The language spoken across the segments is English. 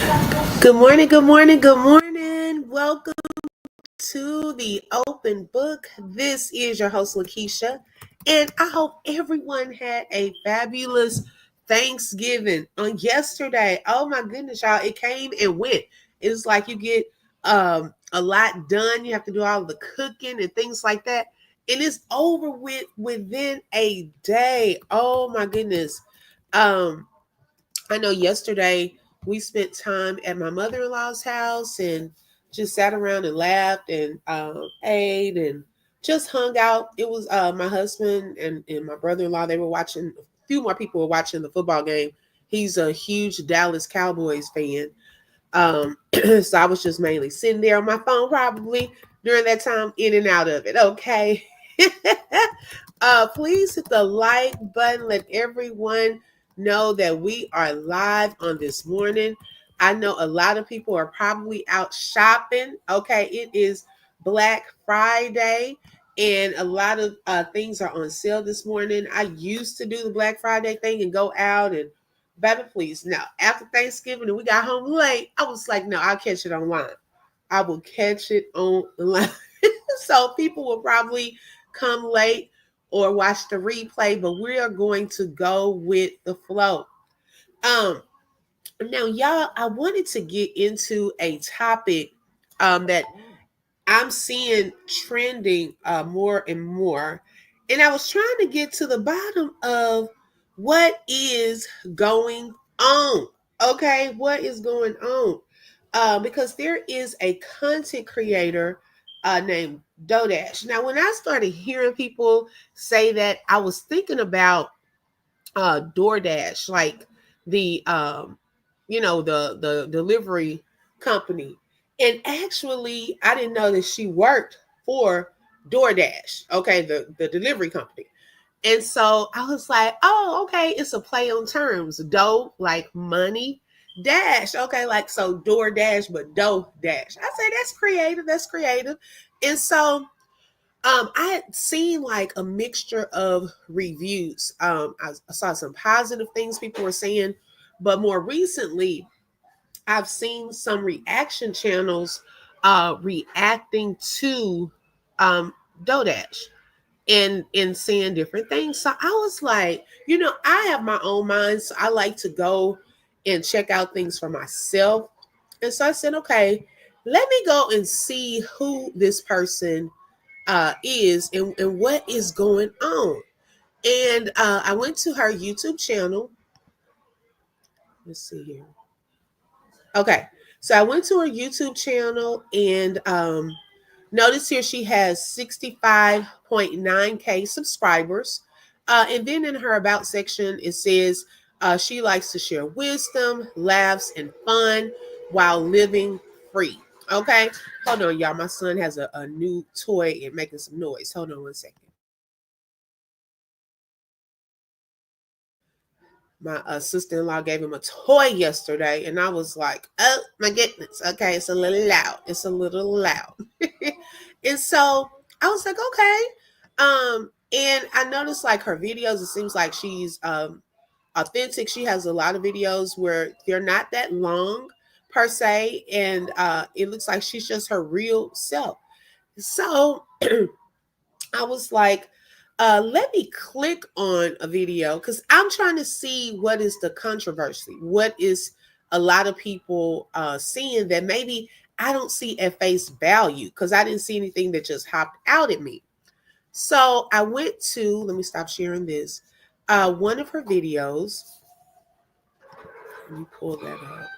Good morning, good morning, good morning. Welcome to the open book. This is your host, Lakeisha, and I hope everyone had a fabulous Thanksgiving on yesterday. Oh my goodness, y'all, it came and went. It's like you get a lot done. You have to do all the cooking and things like that. And it's over with within a day. Oh my goodness. Um, I know yesterday we spent time at my mother in law's house and just sat around and laughed and ate and just hung out. It was my husband and my brother in law. They were watching, a few more people were watching the football game. He's a huge Dallas Cowboys fan. So I was just mainly sitting there on my phone, probably during that time, in and out of it. Okay. Please hit the like button. Let everyone know that we are live on this morning. I know a lot of people are probably out shopping. Okay, it is Black Friday, and a lot of things are on sale this morning. I used to do the Black Friday thing and go out and, baby, please, no. After Thanksgiving and we got home late, I was like, no, I'll catch it online. I will catch it online. So people will probably come late or watch the replay, but we are going to go with the flow. Um, Now, y'all, I wanted to get into a topic that I'm seeing trending more and more, and I was trying to get to the bottom of what is going on. Okay, what is going on? Because there is a content creator named Dodash. Now, when I started hearing people say that, I was thinking about DoorDash, like the the delivery company. And actually, I didn't know that she worked for DoorDash, okay, the delivery company. And so I was like, oh, okay, it's a play on terms. Dough, like money, dash. Okay, like so DoorDash, but dough dash. I say that's creative. That's creative. And so I had seen like a mixture of reviews. I saw some positive things people were saying, but more recently, I've seen some reaction channels reacting to um, Dodash and saying different things. So I was like, I have my own mind, so I like to go and check out things for myself. And so I said, okay, let me go and see who this person is and what is going on. And I went to her YouTube channel. Let's see here. Okay, so I went to her YouTube channel and notice here she has 65.9K subscribers. And then in her about section, it says she likes to share wisdom, laughs, and fun while living free. Okay, hold on, y'all. My son has a new toy and making some noise. Hold on one second. My sister-in-law gave him a toy yesterday, and I was like, oh my goodness, okay, it's a little loud. It's a little loud. And so I was like, okay. And I noticed like her videos, it seems like she's authentic. She has a lot of videos where they're not that long per se, and it looks like she's just her real self. So I was like, let me click on a video because I'm trying to see what is the controversy. What is a lot of people seeing that maybe I don't see at face value because I didn't see anything that just hopped out at me. So I went to, let me stop sharing this, one of her videos. Let me pull that up.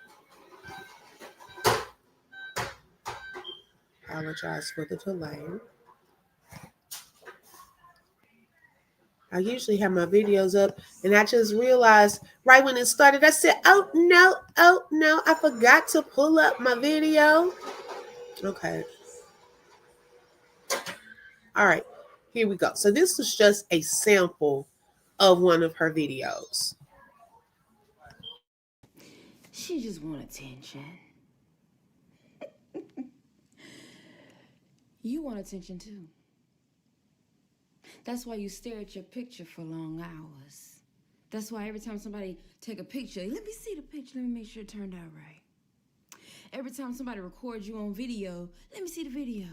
Apologize for the delay. I usually have my videos up, and I just realized right when it started, I said, oh no, I forgot to pull up my video. Okay. All right, here we go. So this was just a sample of one of her videos. She just want attention. You want attention too. That's why you stare at your picture for long hours. That's why every time somebody take a picture, let me see the picture, let me make sure it turned out right. Every time somebody records you on video, let me see the video.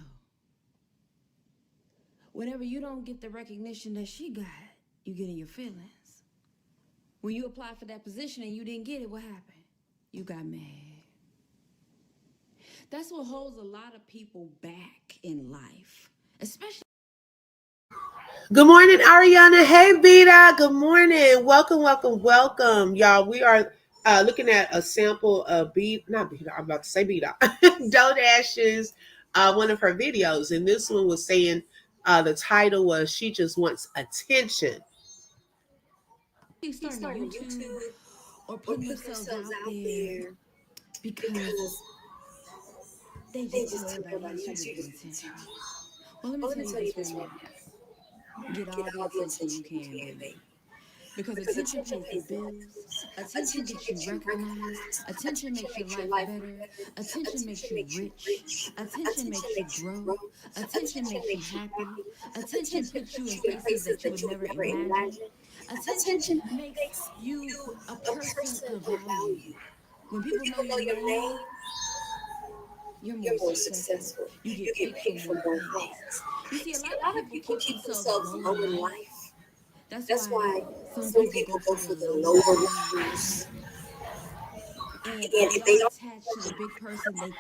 Whenever you don't get the recognition that she got, you get in your feelings. When you apply for that position and you didn't get it, what happened? You got mad. That's what holds a lot of people back in life, especially. Good morning, Ariana. Hey, Beta. Good morning. Welcome, welcome, welcome, y'all. We are looking at a sample of not Beta. I'm about to say Beta. Dodash's one of her videos, and this one was saying the title was "She Just Wants Attention." Starting a YouTube or putting themselves out there because they just tell everybody else you deserve attention. Well, let me tell you this right now. Get all the attention you can, baby. Because attention pays the bills. Attention gets you recognized. Attention makes your life better. Attention makes you rich. Attention makes you grow. Attention makes you happy. Attention puts you in places that you would never imagine. Attention makes you a person of value. When people know your name, you're more successful. You get picked for more things. You see, a lot of people keep themselves low in life. That's why some people go for the lower views. And if they are attached to the big person,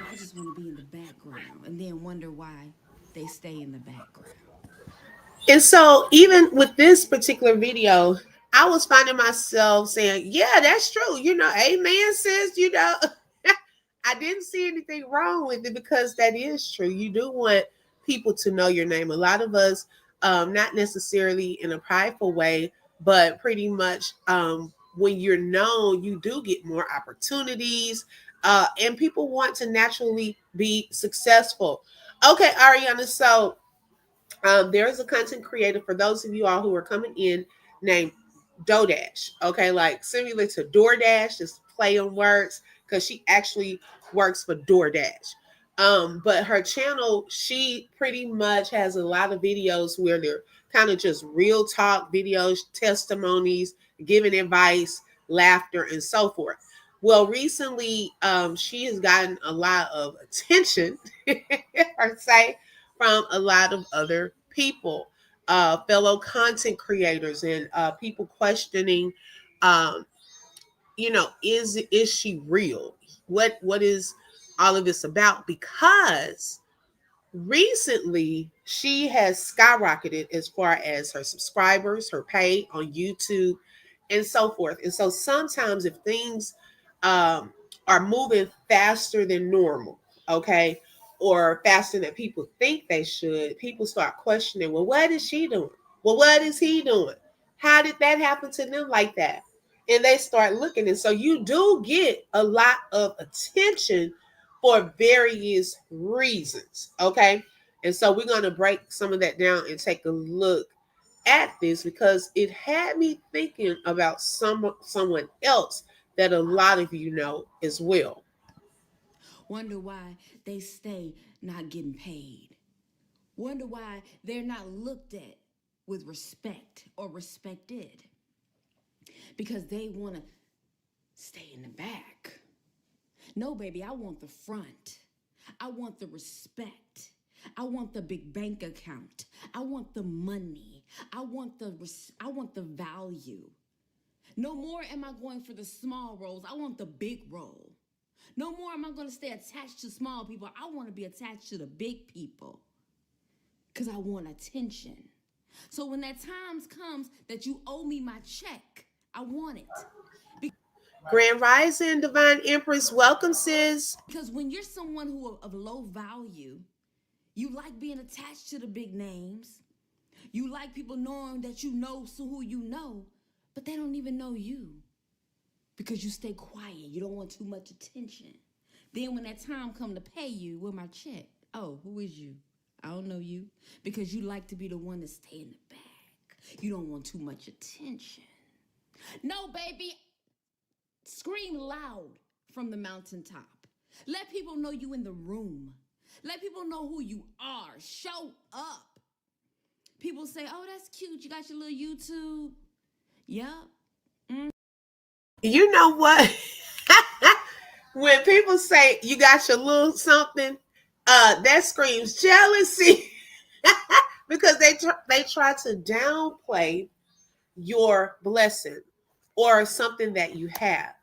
I just want to be in the background, and then wonder why they stay in the background. And so, even with this particular video, I was finding myself saying, "Yeah, that's true." Amen, sis. I didn't see anything wrong with it because that is true. You do want people to know your name. A lot of us, not necessarily in a prideful way, but pretty much when you're known, you do get more opportunities, and people want to naturally be successful. Okay, Ariana. So there is a content creator for those of you all who are coming in named Dodash. Okay, like similar to DoorDash, just play on words because she actually works for DoorDash. But her channel, she pretty much has a lot of videos where they're kind of just real talk videos, testimonies, giving advice, laughter, and so forth. Well, recently, she has gotten a lot of attention, per se, from a lot of other people, fellow content creators, and people questioning, um, is she real? What is all of this about? Because recently she has skyrocketed as far as her subscribers, her pay on YouTube, and so forth. And so sometimes if things um, are moving faster than normal, okay, or faster than people think they should, people start questioning, well, what is she doing? Well, what is he doing? How did that happen to them like that? And they start looking. And so you do get a lot of attention for various reasons. Okay. And so we're going to break some of that down and take a look at this because it had me thinking about someone else that a lot of you know as well. Wonder why they stay not getting paid. Wonder why they're not looked at with respect or respected. Because they want to stay in the back. No, baby, I want the front. I want the respect. I want the big bank account. I want the money. I want the value. No more am I going for the small roles. I want the big role. No more am I going to stay attached to small people. I want to be attached to the big people because I want attention. So when that time comes that you owe me my check, I want it. Grand Rising, Divine Empress, welcome, sis. Because when you're someone who of low value, you like being attached to the big names. You like people knowing that you know who you know, but they don't even know you. Because you stay quiet. You don't want too much attention. Then when that time come to pay you, with my check? Oh, who is you? I don't know you. Because you like to be the one to stay in the back. You don't want too much attention. No, baby. Scream loud from the mountaintop. Let people know you in the room. Let people know who you are. Show up. People say, oh, that's cute. You got your little YouTube. Yep. You know what? When people say you got your little something, that screams jealousy because they try to downplay your blessing or something that you have.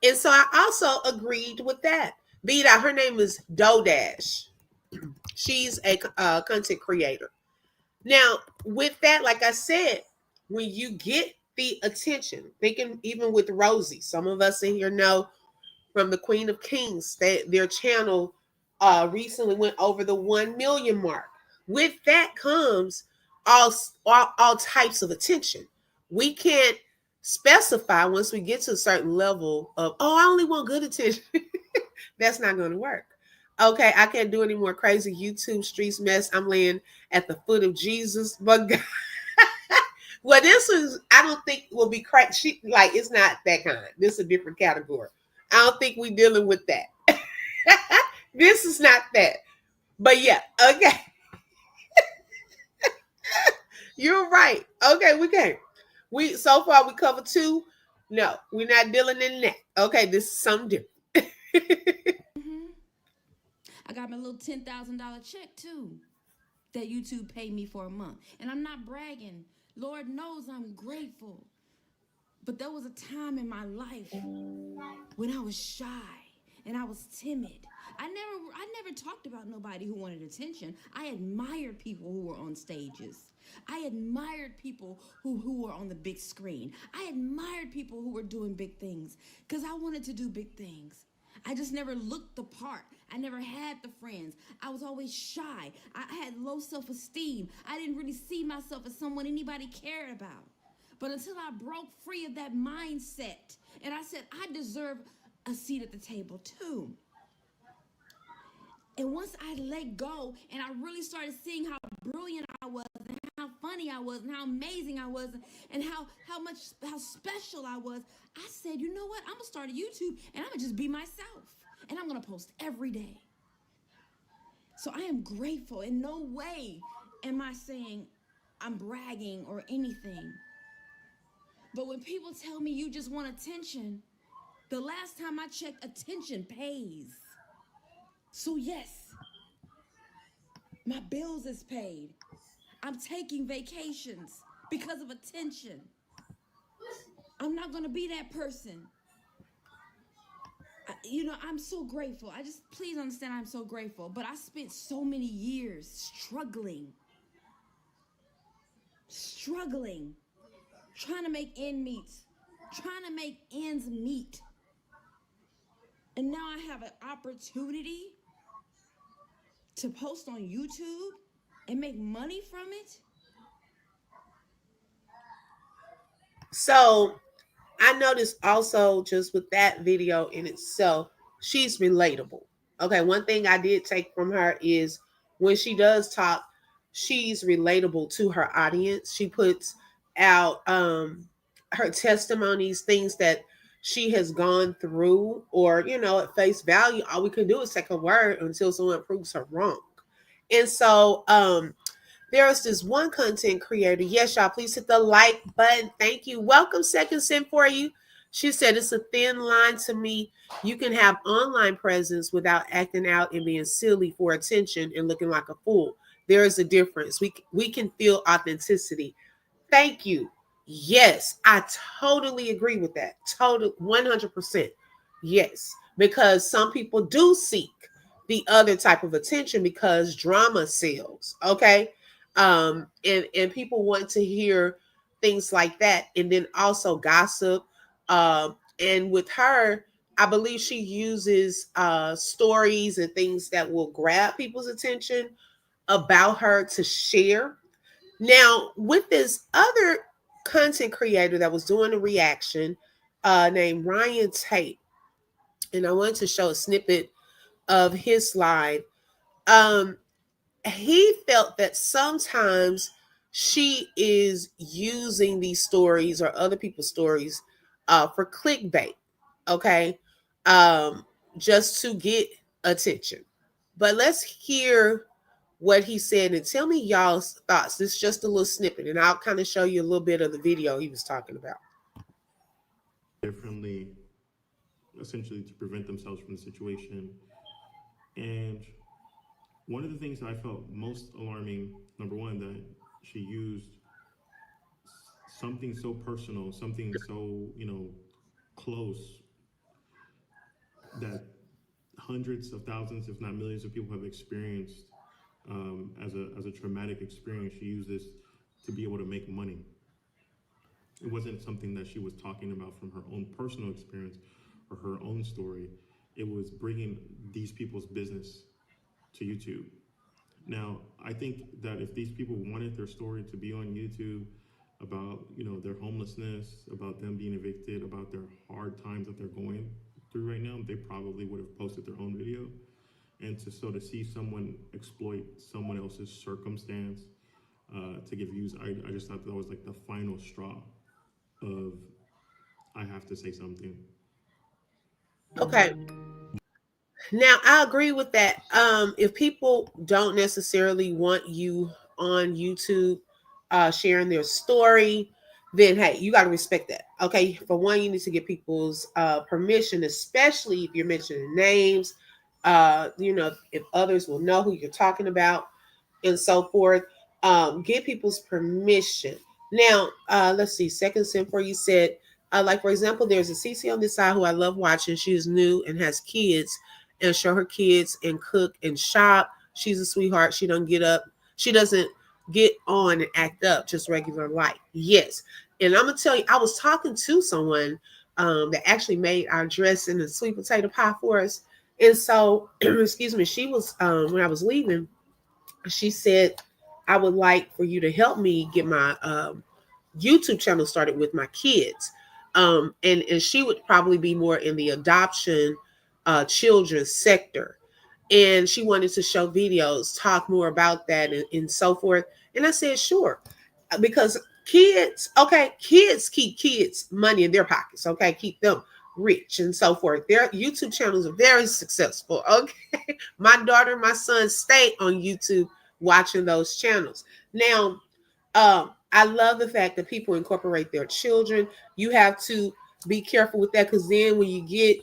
And so I also agreed with that. Be that her name is Dodash. She's a content creator. Now, with that, like I said, when you get the attention, thinking even with Rosie, some of us in here know from the Queen of Kings that their channel recently went over the 1 million mark. With that comes all types of attention. We can't specify once we get to a certain level of, oh, I only want good attention. That's not going to work. Okay, I can't do any more crazy YouTube streets mess. I'm laying at the foot of Jesus. But God, well, this is, I don't think will be crazy. Like, it's not that kind. This is a different category. I don't think we're dealing with that. This is not that. But yeah, okay. You're right. Okay, we can. We so far we covered two. No, we're not dealing in that. Okay, this is something different. Mm-hmm. I got my little $10,000 check too that YouTube paid me for a month. And I'm not bragging. Lord knows I'm grateful. But there was a time in my life when I was shy and I was timid. I never talked about nobody who wanted attention. I admired people who were on stages. I admired people who were on the big screen. I admired people who were doing big things because I wanted to do big things. I just never looked the part. I never had the friends. I was always shy. I had low self-esteem. I didn't really see myself as someone anybody cared about. But until I broke free of that mindset and I said, I deserve a seat at the table too. And once I let go and I really started seeing how brilliant I was and how funny I was and how amazing I was and how special I was, I said, you know what? I'm going to start a YouTube and I'm going to just be myself. And I'm going to post every day. So I am grateful. In no way am I saying I'm bragging or anything. But when people tell me you just want attention, the last time I checked, attention pays. So yes, my bills is paid. I'm taking vacations because of attention. I'm not going to be that person. I'm so grateful. Please understand I'm so grateful. But I spent so many years struggling, trying to make ends meet. And now I have an opportunity to post on YouTube and make money from it. So I noticed also just with that video in itself, she's relatable. Okay, one thing I did take from her is when she does talk, she's relatable to her audience. She puts out her testimonies, things that she has gone through, or at face value, all we can do is take a word until someone proves her wrong. And so there is this one content creator. Yes, y'all, please hit the like button. Thank you. Welcome, Second Sin for you. She said it's a thin line to me. You can have online presence without acting out and being silly for attention and looking like a fool. There is a difference. We can feel authenticity. Thank you. Yes, I totally agree with that. Total 100%. Yes, because some people do seek the other type of attention because drama sells. Okay, and people want to hear things like that, and then also gossip. And with her, I believe she uses stories and things that will grab people's attention about her to share. Now, with this other content creator that was doing a reaction named Ryan Tate, and I wanted to show a snippet of his slide. Um, he felt that sometimes she is using these stories or other people's stories for clickbait, okay, um, just to get attention. But let's hear what he said and tell me y'all's thoughts. This is just a little snippet, and I'll kind of show you a little bit of the video he was talking about. Differently essentially to prevent themselves from the situation. And one of the things that I felt most alarming, number one, that she used something so personal, something so, close, that hundreds of thousands, if not millions of people have experienced, as a traumatic experience. She used this to be able to make money. It wasn't something that she was talking about from her own personal experience or her own story. It was bringing these people's business to YouTube. Now, I think that if these people wanted their story to be on YouTube about, their homelessness, about them being evicted, about their hard times that they're going through right now, they probably would have posted their own video. And to see someone exploit someone else's circumstance to get views, I just thought that was like the final straw of I have to say something. Okay. Now I agree with that. If people don't necessarily want you on YouTube sharing their story, then hey, you got to respect that. Okay. For one, you need to get people's permission, especially if you're mentioning names. If others will know who you're talking about and so forth. Get people's permission. Now, let's see. Second sin for you said, like for example, there's a CC on this side who I love watching. She is new and has kids, and show her kids and cook and shop. She's a sweetheart. She don't get up. She doesn't get on and act up. Just regular life. Yes, and I'm gonna tell you, I was talking to someone that actually made our dressing and sweet potato pie for us, and so excuse me, she was when I was leaving she said, I would like for you to help me get my YouTube channel started with my kids. And she would probably be more in the adoption children's sector. And she wanted to show videos, talk more about that and so forth. And I said, sure. Because kids, okay, kids keep kids money in their pockets, okay, keep them rich and so forth. Their YouTube channels are very successful, okay. My daughter, my son stay on YouTube watching those channels. Now, I love the fact that people incorporate their children. You have to be careful with that because then when you get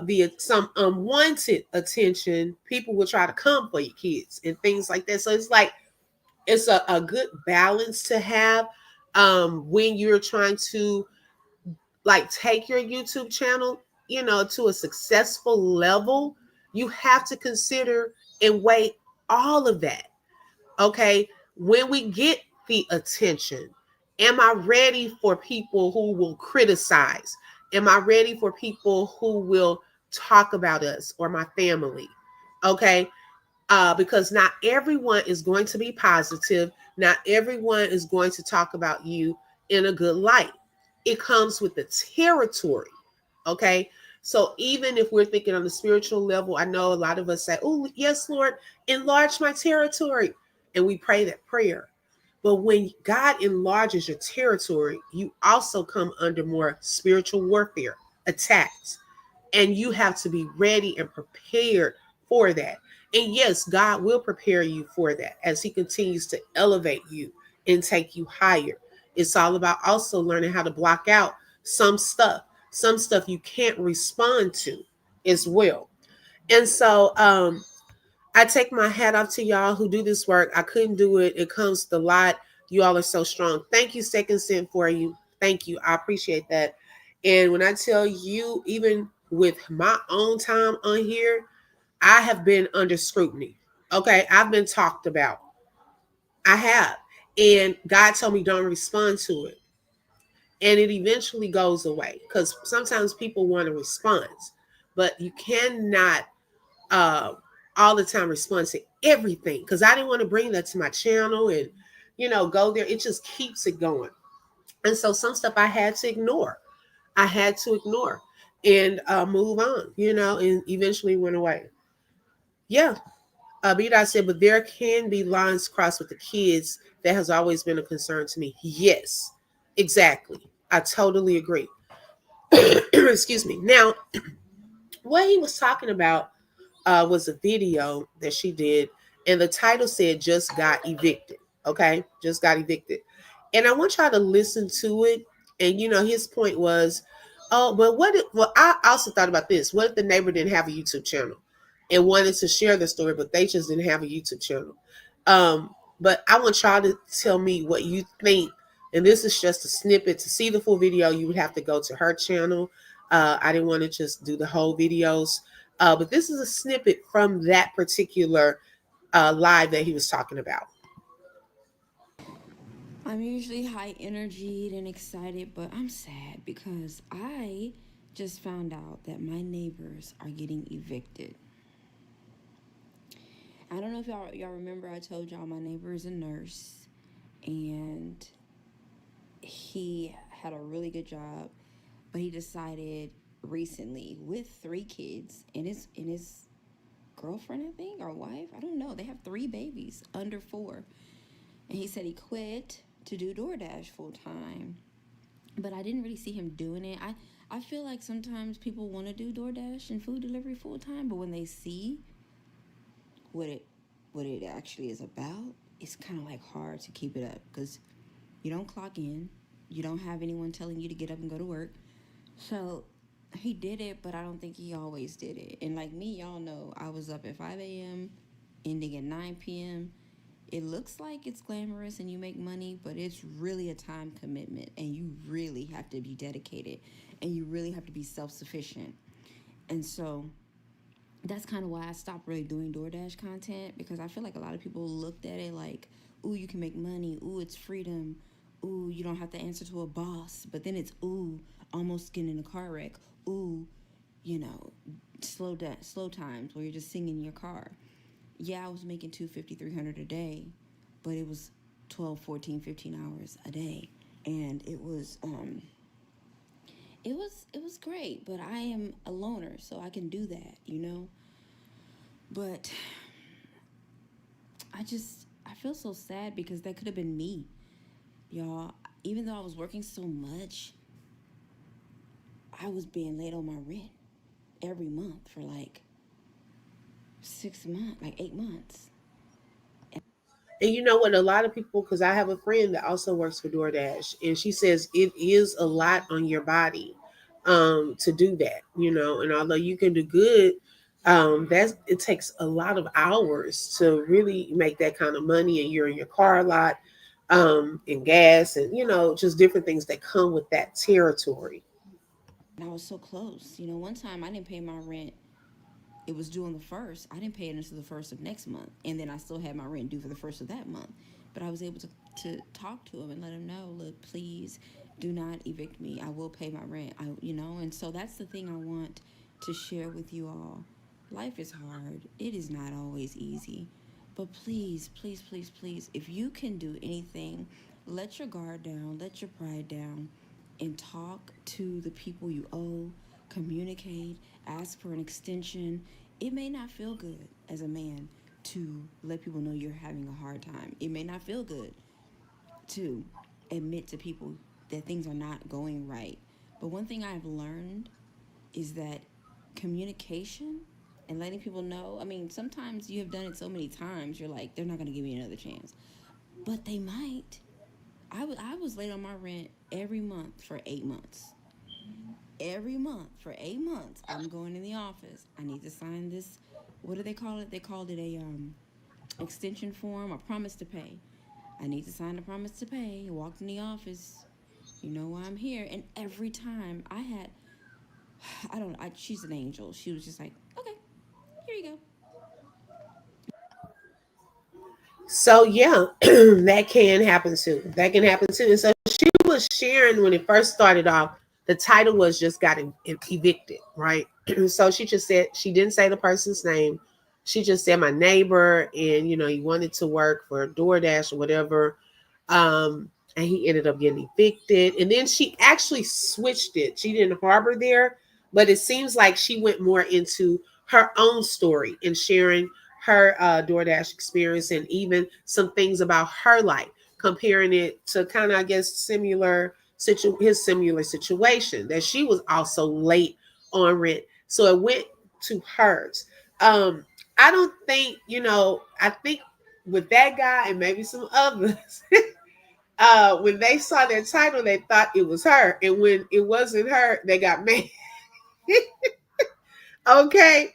the some unwanted attention, people will try to come for your kids and things like that. So it's like it's a good balance to have when you're trying to like take your YouTube channel, to a successful level. You have to consider and weigh all of that. Okay, when we get the attention, am I ready for people who will criticize? Am I ready for people who will talk about us or my family? Okay, because not everyone is going to be positive. Not everyone is going to talk about you in a good light. It comes with the territory. Okay. So even if we're thinking on the spiritual level, I know a lot of us say, oh, yes, Lord, enlarge my territory. And we pray that prayer. But when God enlarges your territory, you also come under more spiritual warfare attacks and you have to be ready and prepared for that. And yes, God will prepare you for that as He continues to elevate you and take you higher. It's all about also learning how to block out some stuff you can't respond to as well. And so, I take my hat off to y'all who do this work. I couldn't do it. It comes with a lot. You all are so strong. Thank you, Second Sin, for you. Thank you. I appreciate that. And when I tell you, even with my own time on here, I have been under scrutiny. Okay. I've been talked about. I have. And God told me don't respond to it. And it eventually goes away because sometimes people want a response, but you cannot uh, all the time respond to everything because I didn't want to bring that to my channel and go there. It just keeps it going, and so some stuff I had to ignore. I had to ignore and move on, and eventually went away. Yeah, Bida said, but there can be lines crossed with the kids. That has always been a concern to me. Yes, exactly. I totally agree. Excuse me. Now, what he was talking about was a video that she did, and the title said "Just Got Evicted." Okay, just got evicted, and I want y'all to listen to it. And his point was, Oh, but what? Well, I also thought about this. What if the neighbor didn't have a YouTube channel and wanted to share the story, but they just didn't have a YouTube channel? But I want y'all to tell me what you think. And this is just a snippet. To see the full video, you would have to go to her channel. I didn't want to just do the whole videos, but this is a snippet from that particular live that he was talking about. I'm usually high energy and excited, but I'm sad because I just found out that my neighbors are getting evicted. I don't know if y'all remember I told y'all my neighbor is a nurse and he had a really good job, but he decided recently with 3 kids and his girlfriend, I think, or wife, I don't know. They have 3 babies under 4. And he said he quit to do DoorDash full time. But I didn't really see him doing it. I feel like sometimes people want to do DoorDash and food delivery full time, but when they see what it actually is about, it's kind of like hard to keep it up because you don't clock in, you don't have anyone telling you to get up and go to work. So he did it, but I don't think he always did it. And like me, y'all know I was up at 5 a.m., ending at 9 p.m. It looks like it's glamorous and you make money, but it's really a time commitment and you really have to be dedicated and you really have to be self sufficient. And so that's kind of why I stopped really doing DoorDash content because I feel like a lot of people looked at it like, ooh, you can make money. Ooh, it's freedom. Ooh, you don't have to answer to a boss. But then it's, ooh, almost getting in a car wreck. Ooh, you know, slow times where you're just singing in your car. Yeah, I was making 250, 300 a day, but it was 12, 14, 15 hours a day. And it was great, but I am a loner, so I can do that, you know? But I feel so sad because that could have been me, y'all. Even though I was working so much, I was being late on my rent every month for like 6 months, like 8 months. And you know what? A lot of people, because I have a friend that also works for DoorDash, and she says it is a lot on your body to do that, you know. And although you can do good, that's it takes a lot of hours to really make that kind of money, and you're in your car a lot, and gas, and you know, just different things that come with that territory. And I was so close. You know, one time I didn't pay my rent. It was due on the first. I didn't pay it until the first of next month. And then I still had my rent due for the first of that month. But I was able to talk to him and let him know, look, please do not evict me. I will pay my rent. And so that's the thing I want to share with you all. Life is hard. It is not always easy. But please, please, please, please, if you can do anything, let your guard down, let your pride down, and talk to the people you owe, communicate, ask for an extension. It may not feel good as a man to let people know you're having a hard time. It may not feel good to admit to people that things are not going right. But one thing I've learned is that communication and letting people know, I mean, sometimes you have done it so many times, you're like, they're not going to give me another chance. But they might. I was late on my rent every month for 8 months. Every month for 8 months, I'm going in the office. I need to sign this. What do they call it? They called it a extension form, a promise to pay. I need to sign a promise to pay. Walked in the office. You know why I'm here. And every time I had, I don't. She's an angel. She was just like, okay, here you go. So yeah, that can happen too. That can happen too. And so she was sharing when it first started off. The title was just got evicted, right? So she just said she didn't say the person's name. She just said my neighbor, and you know he wanted to work for DoorDash or whatever, and he ended up getting evicted. And then she actually switched it. She didn't harbor there, but it seems like she went more into her own story and sharing her DoorDash experience and even some things about her life, comparing it to kind of, I guess, his similar situation that she was also late on rent. So it went to hers. I don't think, I think with that guy and maybe some others, When they saw their title, they thought it was her, and when it wasn't her, they got mad. Okay.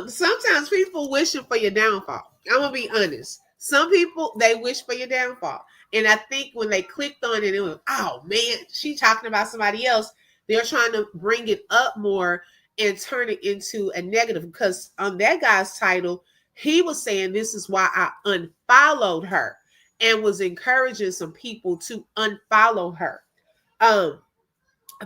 Sometimes people wishing for your downfall. I'm gonna be honest. Some people they wish for your downfall. And I think when they clicked on it, it was, oh man, she talking about somebody else. They're trying to bring it up more and turn it into a negative because on that guy's title, he was saying this is why I unfollowed her and was encouraging some people to unfollow her. Um,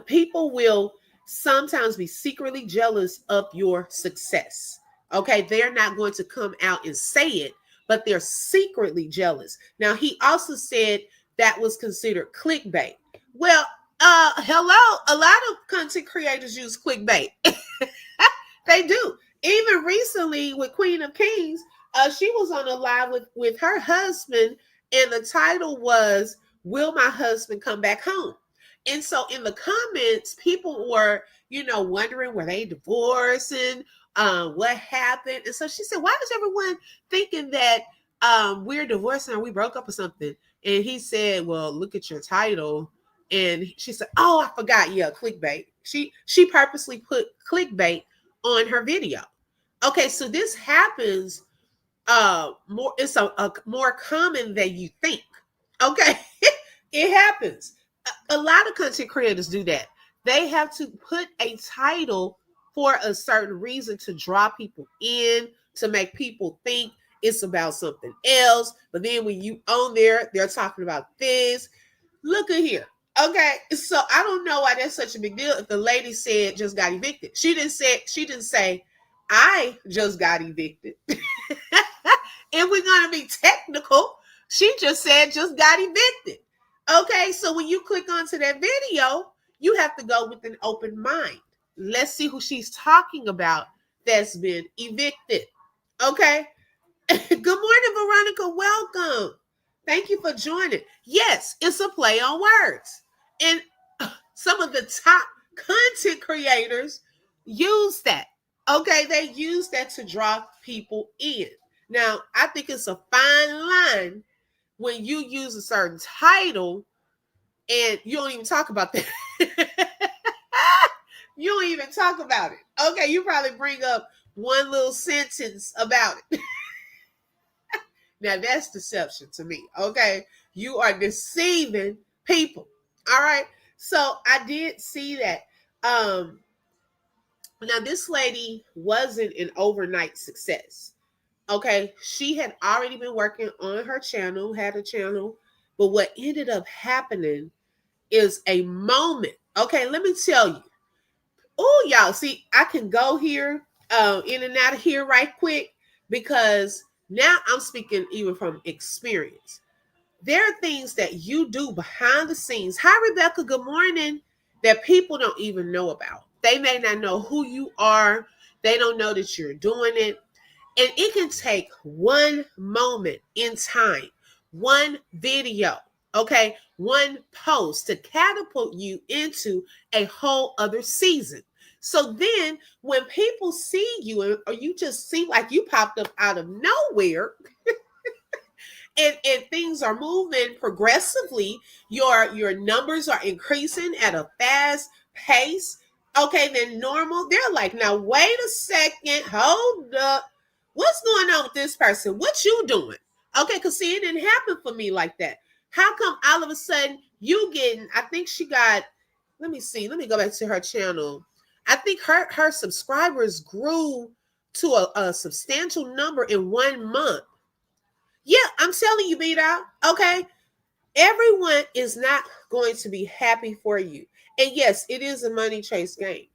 People will sometimes be secretly jealous of your success. Okay, they're not going to come out and say it, but they're secretly jealous. Now, he also said that was considered clickbait. Well, hello, a lot of content creators use clickbait. They do. Even recently with Queen of Kings, she was on a live with her husband, and the title was "Will My Husband Come Back Home?" And so in the comments, people were, wondering were they divorcing, what happened, and so she said, "Why is everyone thinking that we're divorcing or we broke up or something?" And he said, "Well, look at your title." And she said, "Oh, I forgot. Yeah, clickbait." She purposely put clickbait on her video. Okay, so this happens more it's a more common than you think. Okay. It happens. A lot of content creators do that. They have to put a title for a certain reason to draw people in, to make people think it's about something else. But then when you on there, they're talking about this. Look at here. Okay, so I don't know why that's such a big deal. If the lady said just got evicted, she didn't say I just got evicted. If we're gonna be technical, she just said just got evicted. Okay, so when you click onto that video, you have to go with an open mind. Let's see who she's talking about that's been evicted. Okay. Good morning, Veronica. Welcome. Thank you for joining. Yes, it's a play on words. And some of the top content creators use that. Okay, they use that to draw people in. Now, I think it's a fine line when you use a certain title and you don't even talk about that. You don't even talk about it. Okay, you probably bring up one little sentence about it. Now that's deception to me. Okay. You are deceiving people. All right. So I did see that. Um, Now this lady wasn't an overnight success. Okay. She had already been working on her channel, had a channel, but what ended up happening is a moment. Okay, let me tell you. Oh, y'all, see, I can go here, in and out of here right quick because now I'm speaking even from experience. There are things that you do behind the scenes. Hi, Rebecca. Good morning. That people don't even know about. They may not know who you are. They don't know that you're doing it. And it can take one moment in time, one video, okay, one post to catapult you into a whole other season. So then when people see you or you just seem like you popped up out of nowhere, and things are moving progressively, your numbers are increasing at a fast pace, okay, than normal. They're like, now wait a second, hold up, what's going on with this person, what you doing? Okay, because see, it didn't happen for me like that. How come all of a sudden you getting, I think she got, let me see, let me go back to her channel. I think her subscribers grew to a substantial number in 1 month. Yeah, I'm telling you, beat out. Okay. Everyone is not going to be happy for you. And yes, it is a money chase game.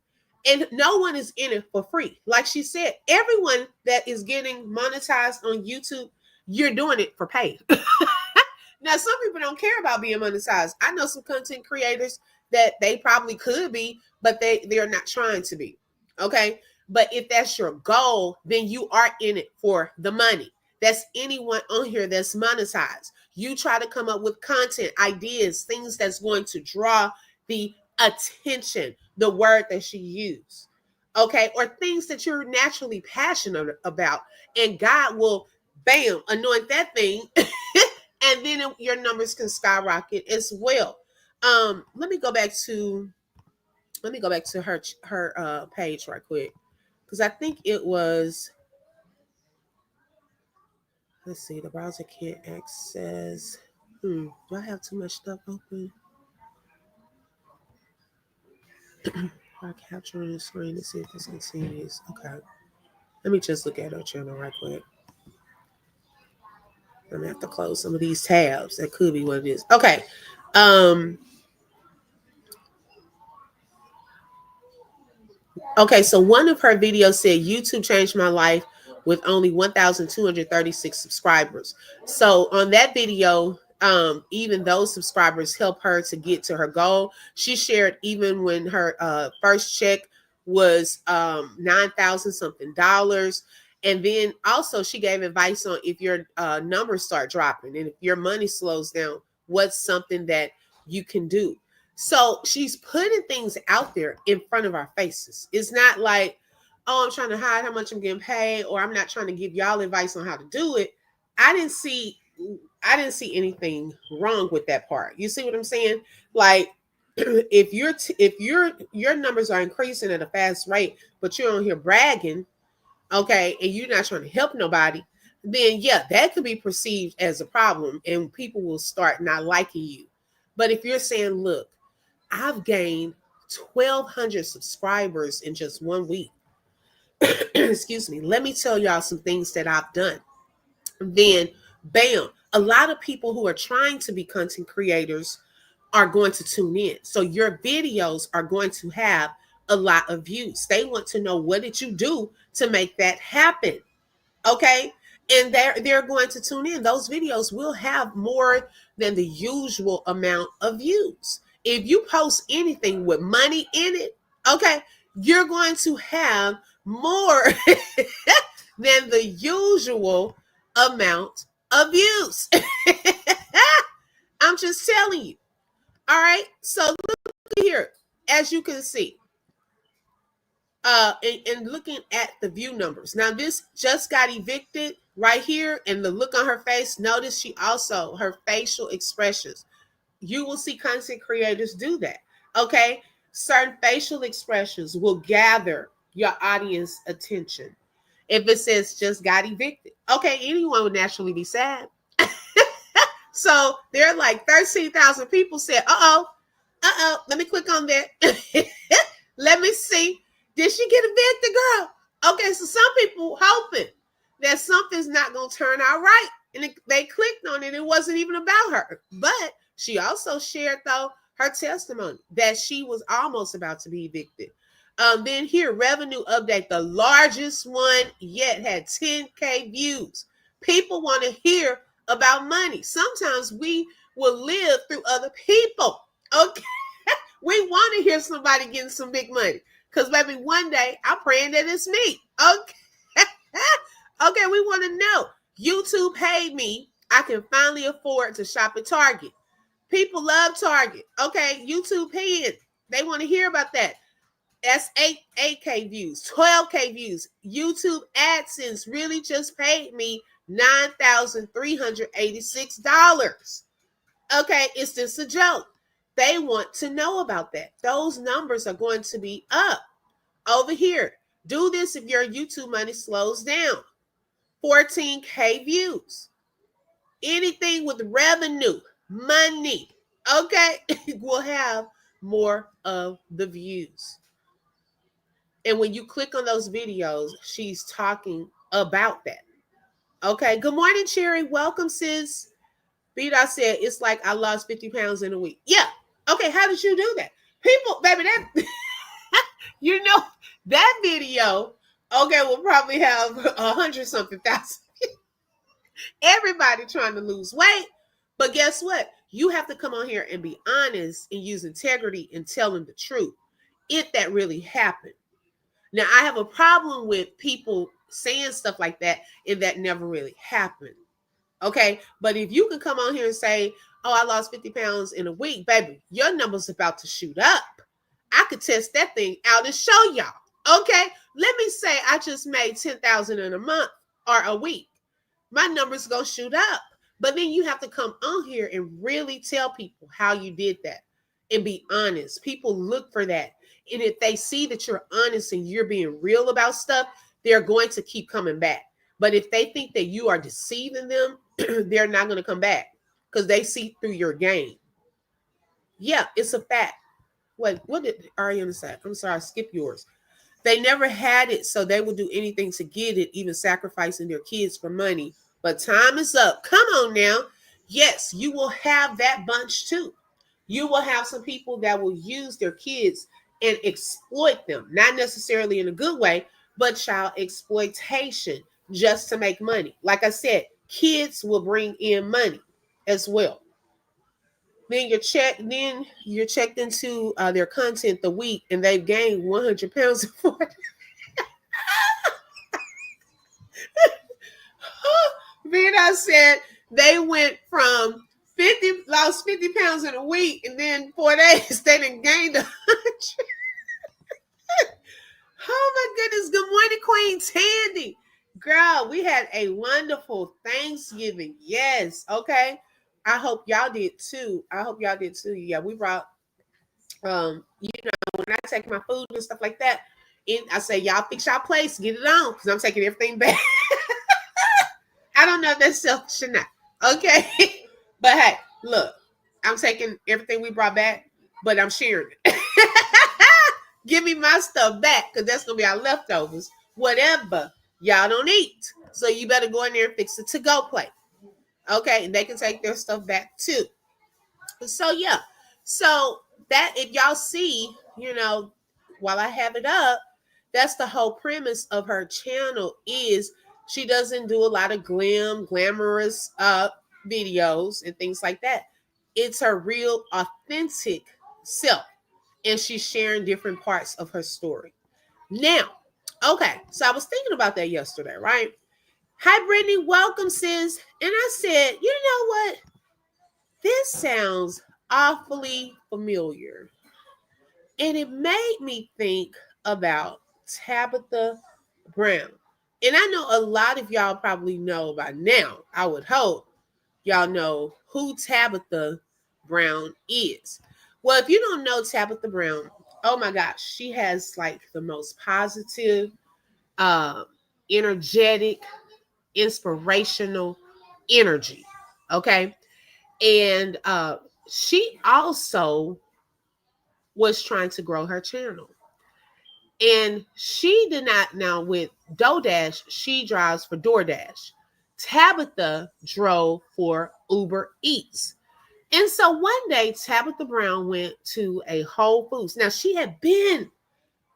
And no one is in it for free. Like she said, everyone that is getting monetized on YouTube, you're doing it for pay. Now, some people don't care about being monetized. I know some content creators that they probably could be, but they're not trying to be. Okay. But if that's your goal, then you are in it for the money. That's anyone on here that's monetized. You try to come up with content, ideas, things that's going to draw the attention, the word that she used. Okay. Or things that you're naturally passionate about. And God will, bam, anoint that thing and then your numbers can skyrocket as well. Let me go back to her page right quick, because I think it was, let's see, the browser can't access. Do I have too much stuff open? I capturing the screen to see if this continues. Okay. Let me just look at her channel right quick. I'm gonna have to close some of these tabs. That could be what it is. Okay. Um, Okay, so one of her videos said YouTube changed my life with only 1,236 subscribers. So on that video, even those subscribers help her to get to her goal. She shared even when her first check was 9,000 something dollars. And then also she gave advice on if your numbers start dropping and if your money slows down, what's something that you can do. So she's putting things out there in front of our faces. It's not like, oh, I'm trying to hide how much I'm getting paid, or I'm not trying to give y'all advice on how to do it. I didn't see anything wrong with that part. You see what I'm saying? Like if your numbers are increasing at a fast rate, but you're on here bragging, okay, and you're not trying to help nobody, then yeah, that could be perceived as a problem and people will start not liking you. But if you're saying, look, I've gained 1,200 subscribers in just 1 week. Excuse me. Let me tell y'all some things that I've done. Then, bam, a lot of people who are trying to be content creators are going to tune in. So your videos are going to have a lot of views. They want to know, what did you do to make that happen? Okay. And they're going to tune in. Those videos will have more than the usual amount of views. If you post anything with money in it, okay, you're going to have more than the usual amount of views. I'm just telling you. All right. So look here, as you can see, and looking at the view numbers. Now this just got evicted right here, and the look on her face. Notice she also, her facial expressions. You will see content creators do that. Okay, certain facial expressions will gather your audience attention. If it says just got evicted, okay, anyone would naturally be sad. So there are like 13,000 people said, let me click on that. Let me see. Did she get evicted, girl? Okay, so some people hoping that something's not going to turn out right. And they clicked on it. It wasn't even about her. But she also shared, though, her testimony that she was almost about to be evicted. Then here, revenue update, the largest one yet, had 10K views. People want to hear about money. Sometimes we will live through other people. Okay. We want to hear somebody getting some big money. Because maybe one day I'm praying that it's me. Okay. Okay, we want to know. YouTube paid me. I can finally afford to shop at Target. People love Target. Okay, YouTube paying. They want to hear about that. That's 8K views, 12K views. YouTube AdSense really just paid me $9,386. Okay, is this a joke? They want to know about that. Those numbers are going to be up. Over here, do this if your YouTube money slows down. 14K views. Anything with revenue, money, okay, will have more of the views. And when you click on those videos, she's talking about that. Okay, good morning, Cherry. Welcome, sis. B-Dot said, it's like I lost 50 pounds in a week. Yeah. Okay, how did you do that? People, baby, that, you know, that video, okay, will probably have 100 something thousand. Everybody trying to lose weight. But guess what? You have to come on here and be honest and use integrity and tell them the truth, if that really happened. Now, I have a problem with people saying stuff like that and that never really happened. Okay, but if you can come on here and say, oh, I lost 50 pounds in a week, baby, your number's about to shoot up. I could test that thing out and show y'all. Okay, let me say I just made 10,000 in a month or a week. My number's gonna shoot up But then you have to come on here and really tell people how you did that and be honest. People look for that. And if they see that you're honest and you're being real about stuff, they're going to keep coming back. But if they think that you are deceiving them, they're not going to come back because they see through your game. Yeah, it's a fact. What did Ariana say? I'm sorry, I skipped yours. They never had it, so they will do anything to get it, even sacrificing their kids for money. But time is up. Come on now. Yes, you will have that bunch too. You will have some people that will use their kids and exploit them, not necessarily in a good way, but child exploitation just to make money. Like I said, kids will bring in money as well. Then you're checked into their content the week, and they've gained 100 pounds for it. Then I said they went from 50 lost 50 pounds in a week, and then 4 days they done gained 100. Oh my goodness! Good morning, Queen Tandy. Girl, we had a wonderful Thanksgiving. Yes, okay. I hope y'all did too. Yeah, we brought when I take my food and stuff like that, and I say y'all fix y'all place, get it on, because I'm taking everything back. I don't know if that's selfish or not. Okay. But hey, look, I'm taking everything we brought back, but I'm sharing it. Give me my stuff back, because that's going to be our leftovers. Whatever y'all don't eat. So you better go in there and fix it to go plate. Okay. And they can take their stuff back too. So yeah. So that if y'all see, while I have it up, that's the whole premise of her channel is she doesn't do a lot of glamorous videos and things like that. It's her real authentic self, and she's sharing different parts of her story. Now, okay, so I was thinking about that yesterday, right? Hi, Brittany, welcome, sis. And I said, you know what? This sounds awfully familiar. And it made me think about Tabitha Brown. And I know a lot of y'all probably know by now, I would hope y'all know who Tabitha Brown is. Well, if you don't know Tabitha Brown, oh my gosh, she has like the most positive, uh, energetic, inspirational energy. Okay. And she also was trying to grow her channel. And she did not, now with DoorDash, she drives for DoorDash. Tabitha drove for Uber Eats. And so one day, Tabitha Brown went to a Whole Foods. Now, she had been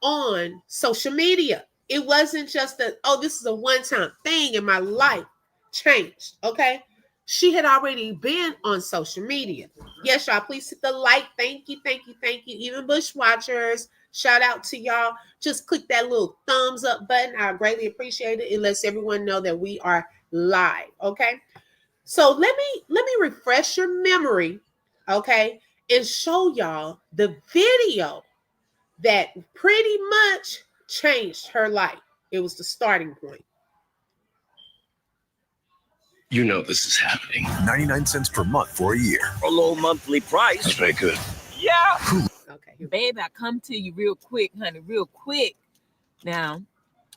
on social media. It wasn't just that, oh, this is a one-time thing in my life. Changed, okay? She had already been on social media. Yes, y'all, please hit the like. Thank you, thank you, thank you. Even Bush Watchers, shout out to y'all. Just click that little thumbs up button. I greatly appreciate it. It lets everyone know that we are live, okay? So let me refresh your memory, okay, and show y'all the video that pretty much changed her life. It was the starting point. You know this is happening. 99 cents per month for a year. A low monthly price. That's very good. Yeah. Okay. Babe, I come to you real quick, honey, real quick. Now,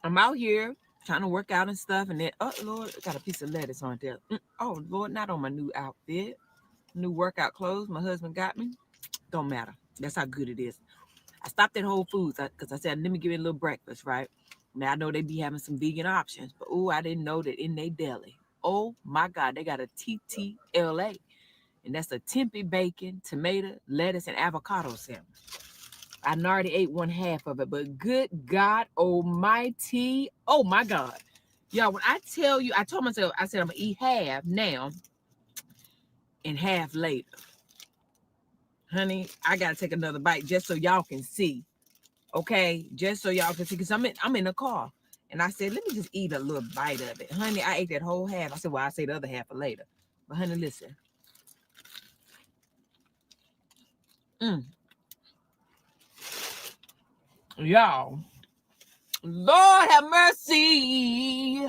I'm out here trying to work out and stuff, and then, oh, Lord, I got a piece of lettuce on there. Oh, Lord, not on my new outfit. New workout clothes my husband got me. Don't matter. That's how good it is. I stopped at Whole Foods because I said, let me give it a little breakfast, right? Now, I know they be having some vegan options, but, I didn't know that in their deli. Oh, my God, they got a TTLA, and that's a tempeh bacon, tomato, lettuce, and avocado sandwich. I already ate one half of it, but good God almighty, oh, my God. Y'all, when I tell you, I told myself, I said I'm going to eat half now and half later. Honey, I got to take another bite just so y'all can see, okay? Just so y'all can see, because I'm in the car. And I said, let me just eat a little bite of it. Honey, I ate that whole half. I said, well, I'll say the other half for later. But, honey, listen. Y'all, Lord have mercy.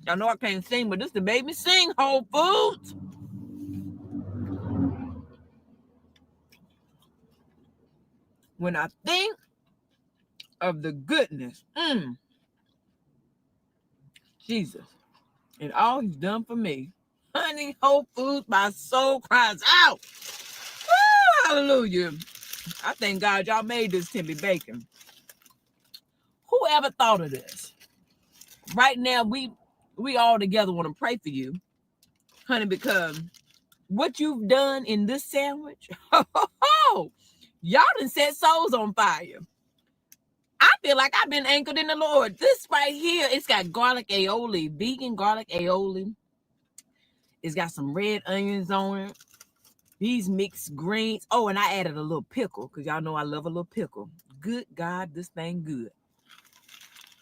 Y'all know I can't sing, but this the made me sing, Whole Foods. When I think of the goodness, Jesus, and all he's done for me, honey, Whole Foods, my soul cries out. Woo, hallelujah. I thank God y'all made this Timmy Bacon. Whoever thought of this? Right now, we all together want to pray for you, honey, because what you've done in this sandwich, y'all done set souls on fire. I feel like I've been anchored in the Lord. This right here, it's got garlic aioli, vegan garlic aioli. It's got some red onions on it. These mixed greens. Oh, and I added a little pickle because y'all know I love a little pickle. Good God, this thing good.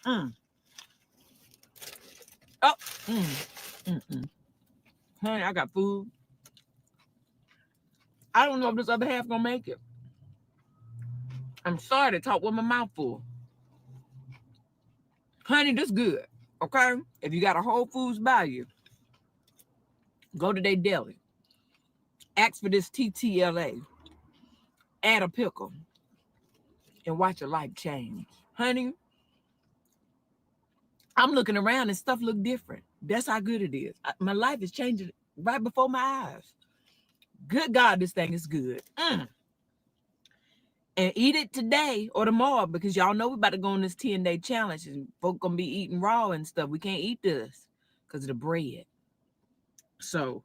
Oh, honey, I got food. I don't know if this other half gonna make it. I'm sorry to talk with my mouth full. Honey, this good. Okay? If you got a Whole Foods by you, go to their deli. Ask for this TTLA. Add a pickle. And watch your life change. Honey, I'm looking around and stuff look different. That's how good it is. My life is changing right before my eyes. Good God, this thing is good. And eat it today or tomorrow because y'all know we about to go on this 10-day challenge and folk gonna be eating raw and stuff. We can't eat this because of the bread. So,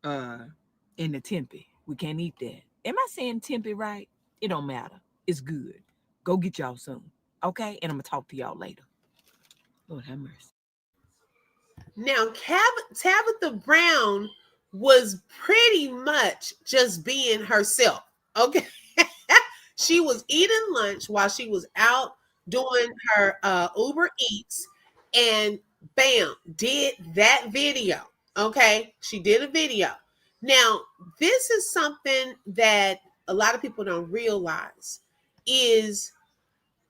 in the tempeh, we can't eat that. Am I saying tempeh right? It don't matter. It's good. Go get y'all some. Okay? And I'm gonna talk to y'all later. Lord have mercy. Now, Tabitha Brown was pretty much just being herself. Okay. She was eating lunch while she was out doing her Uber Eats and bam, did that video. Okay. She did a video. Now, this is something that a lot of people don't realize is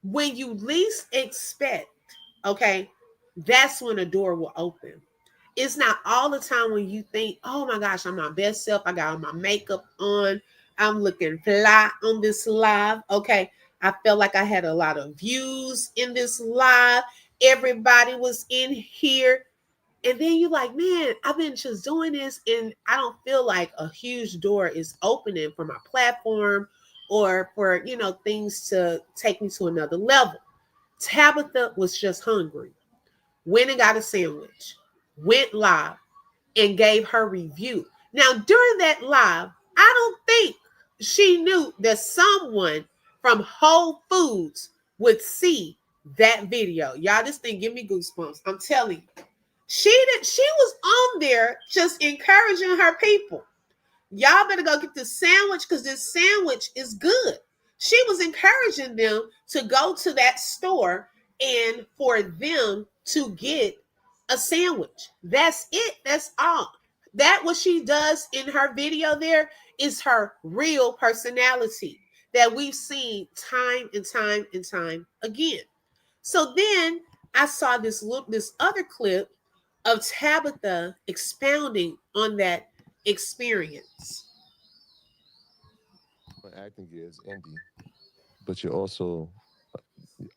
when you least expect, okay, that's when a door will open. It's not all the time when you think, oh my gosh, I'm my best self. I got all my makeup on. I'm looking fly on this live. Okay. I felt like I had a lot of views in this live. Everybody was in here. And then you're like, man, I've been just doing this and I don't feel like a huge door is opening for my platform or for, things to take me to another level. Tabitha was just hungry, went and got a sandwich, went live and gave her review. Now, during that live, I don't think she knew that someone from Whole Foods would see that video. Y'all, this thing give me goosebumps. I'm telling you. She was on there just encouraging her people. Y'all better go get this sandwich because this sandwich is good. She was encouraging them to go to that store and for them to get a sandwich. That's it. That's all. That what she does in her video there is her real personality that we've seen time and time and time again. So then I saw this other clip of Tabitha expounding on that experience. Acting is Indy, but you're also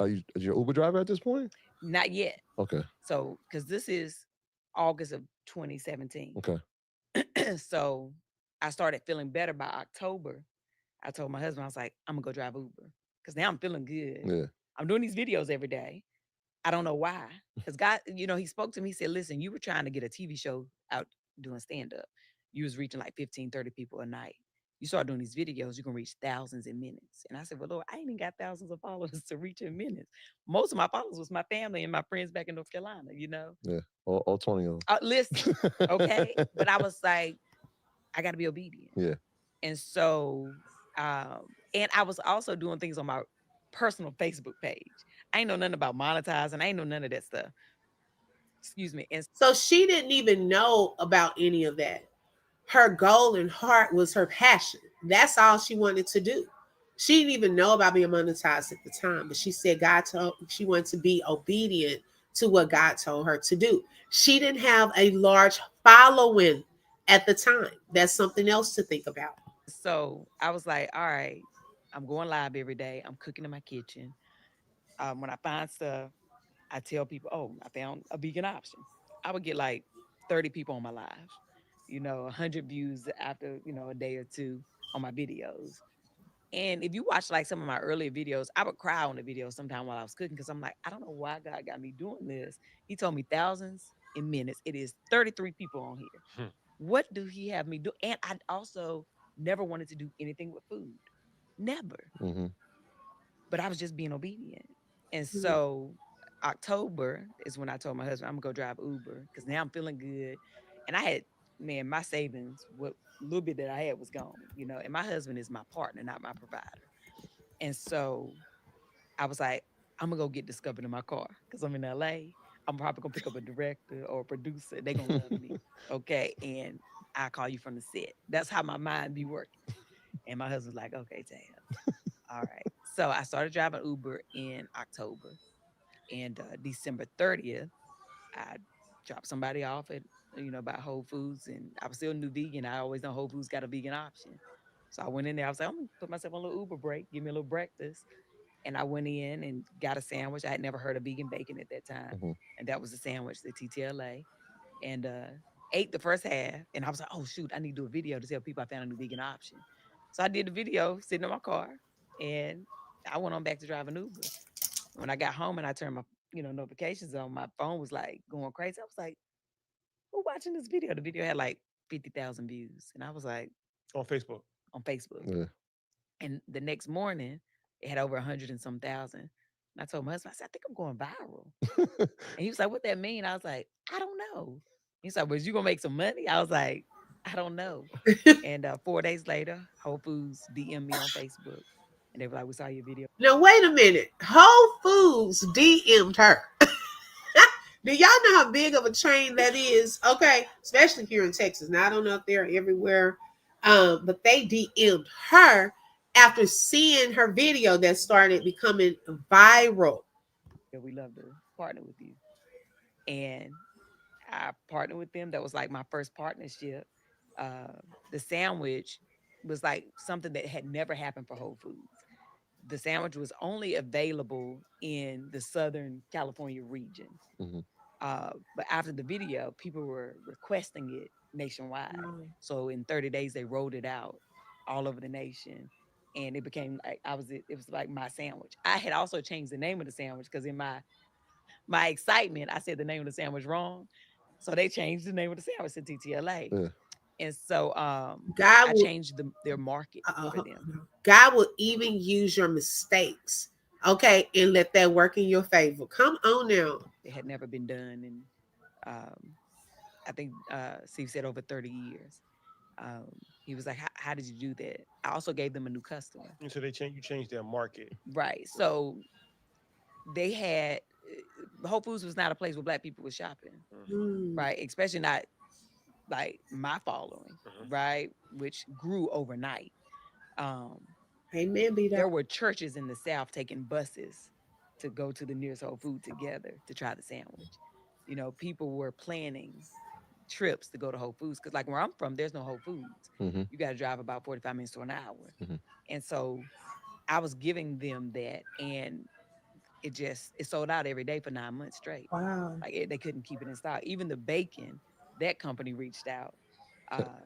are you Uber driver at this point? Not yet. Okay. So, because this is August of 2017. Okay. So I started feeling better by October. I told my husband, I was like, I'm gonna go drive Uber because now I'm feeling good. Yeah. I'm doing these videos every day. I don't know why. Because God, he spoke to me. He said, listen, you were trying to get a TV show out doing stand-up. You was reaching like 15, 30 people a night. You start doing these videos, you can reach thousands in minutes. And I said, well, Lord, I ain't even got thousands of followers to reach in minutes. Most of my followers was my family and my friends back in North Carolina, Yeah, all 20 of them. Listen, okay? But I was like, I got to be obedient. Yeah. And so, and I was also doing things on my personal Facebook page. I ain't know nothing about monetizing. I ain't know none of that stuff. Excuse me. And so she didn't even know about any of that. Her goal and heart was her passion. That's all she wanted to do. She didn't even know about being monetized at the time, but she said God told she wanted to be obedient to what God told her to do. She didn't have a large following at the time. That's something else to think about. So I was like, all right, I'm going live every day. I'm cooking in my kitchen. When I find stuff, I tell people, oh, I found a vegan option. I would get like 30 people on my lives, 100 views after, a day or two on my videos. And if you watch like some of my earlier videos, I would cry on the video sometime while I was cooking because I'm like, I don't know why God got me doing this. He told me thousands in minutes. It is 33 people on here. What do he have me do? And I also never wanted to do anything with food. Never. Mm-hmm. But I was just being obedient. And so October is when I told my husband I'm gonna go drive Uber because now I'm feeling good. And I had, man, my savings, what little bit that I had was gone, and my husband is my partner, not my provider. And so I was like, I'm gonna go get discovered in my car because I'm in LA. I'm probably gonna pick up a director or a producer. They're gonna love me. Okay. And I call you from the set. That's how my mind be working. And my husband's like, okay, Tab. All right. So I started driving Uber in October. And December 30th, I dropped somebody off at, by Whole Foods. And I was still new vegan. I always know Whole Foods got a vegan option. So I went in there. I was like, I'm going to put myself on a little Uber break, give me a little breakfast. And I went in and got a sandwich. I had never heard of vegan bacon at that time. Mm-hmm. And that was the sandwich, the TTLA. And ate the first half. And I was like, oh, shoot, I need to do a video to tell people I found a new vegan option. So I did the video sitting in my car. And I went on back to driving Uber. When I got home and I turned my, notifications on, my phone was like going crazy. I was like, who watching this video? The video had like 50,000 views. And I was like, On Facebook. on Facebook. Yeah. And the next morning, it had over 100 and some thousand. And I told my husband, I said, I think I'm going viral. And he was like, what that mean? I was like, I don't know. He's like, was you going to make some money? I was like, I don't know. And 4 days later, Whole Foods DM me on Facebook. And they were like, we saw your video. Now, wait a minute. Whole Foods DM'd her. Do y'all know how big of a chain that is? Okay, especially here in Texas. Now I don't know if they're everywhere, but they DM'd her after seeing her video that started becoming viral. Yeah, we love to partner with you. And I partnered with them. That was like my first partnership. Uh, the sandwich was like something that had never happened for Whole Foods. The sandwich was only available in the Southern California region. Mm-hmm. But after the video, people were requesting it nationwide. Mm. So in 30 days, they rolled it out all over the nation. And it became like it was like my sandwich. I had also changed the name of the sandwich because in my excitement, I said the name of the sandwich wrong. So they changed the name of the sandwich to TTLA. Yeah. And so God I will, changed their market for them. God will even use your mistakes, okay, and let that work in your favor. Come on now. It had never been done. And I think Steve said over 30 years. He was like, how did you do that? I also gave them a new customer. And so you changed their market. Right. So they had, Whole Foods was not a place where Black people were shopping. Mm. Right. Especially not like my following, right? Which grew overnight. Amen, be There that. were churches in the South taking buses to go to the nearest Whole Food together to try the sandwich. People were planning trips to go to Whole Foods because, like, where I'm from, there's no Whole Foods. Mm-hmm. You got to drive about 45 minutes to an hour. Mm-hmm. And so I was giving them that, and it sold out every day for 9 months straight. Wow. Like they couldn't keep it in stock. Even the bacon, that company reached out.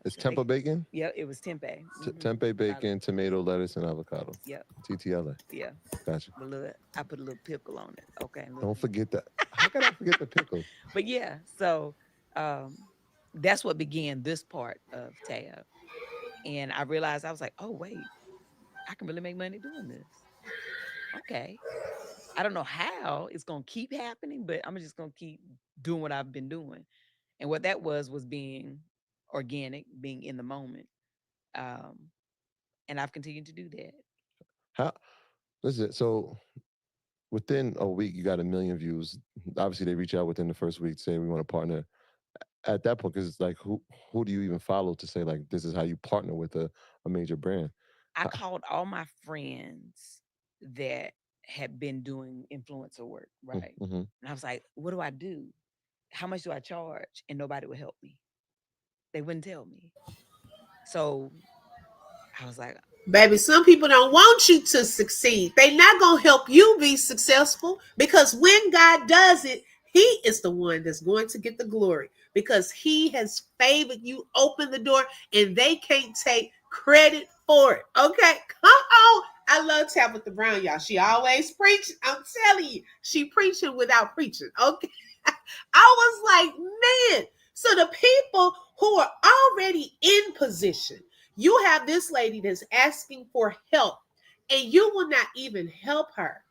It's Tempe bacon? Yeah, it was tempeh. Tempeh bacon, tomato, lettuce, and avocado. Yep. TTLA. Yeah. Gotcha. I put a little pickle on it. Okay. Don't forget that. How can I forget the pickle? But yeah, so that's what began this part of Tab. And I realized, I was like, oh, wait, I can really make money doing this. Okay. I don't know how it's going to keep happening, but I'm just going to keep doing what I've been doing. And what that was being organic, being in the moment. And I've continued to do that. How? Listen, so within a week, you got 1 million views. Obviously, they reach out within the first week, say we want to partner. At that point, because it's like, who do you even follow to say, like, this is how you partner with a major brand? I called all my friends that had been doing influencer work, right? Mm-hmm. And I was like, what do I do? How much do I charge? And nobody would help me. They wouldn't tell me. So I was like, Baby, some people don't want you to succeed. They not going to help you be successful because when God does it, he is the one that's going to get the glory because he has favored you, opened the door, and they can't take credit for it. Okay, come on. I love Tabitha Brown, y'all. She always preaching. I'm telling you, she preaching without preaching. Okay. I was like, man. So the people who are already in position, you have this lady that's asking for help, and you will not even help her.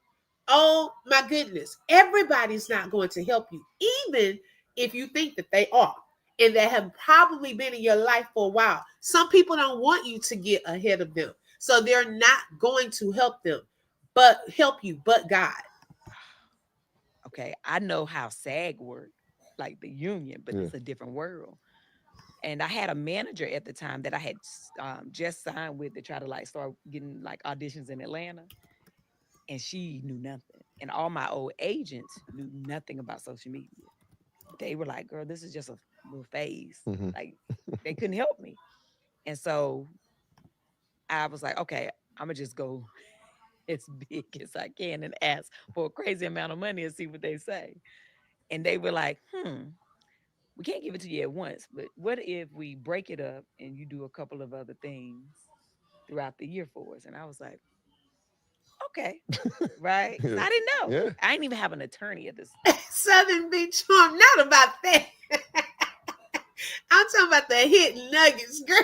Oh my goodness. Everybody's not going to help you, even if you think that they are. And they have probably been in your life for a while. Some people don't want you to get ahead of them. So they're not going to help them, but help you, but God. okay, I know how SAG work, like the union, but Yeah. it's a different world. And I had a manager at the time that I had just signed with to try to like start getting like auditions in Atlanta, and she knew nothing. And all my old agents knew nothing about social media. They were like, "Girl, this is just a little phase." Mm-hmm. Like they couldn't help me, and so I was like, "Okay, I'm gonna just go as big as I can and ask for a crazy amount of money and see what they say." And they were like, we can't give it to you at once, but what if we break it up and you do a couple of other things throughout the year for us? And I was like, okay, right? Because Yeah. I didn't know. Yeah. I didn't even have an attorney at this. Southern Beach Farm, not about that. I'm talking about the hidden nuggets, girl.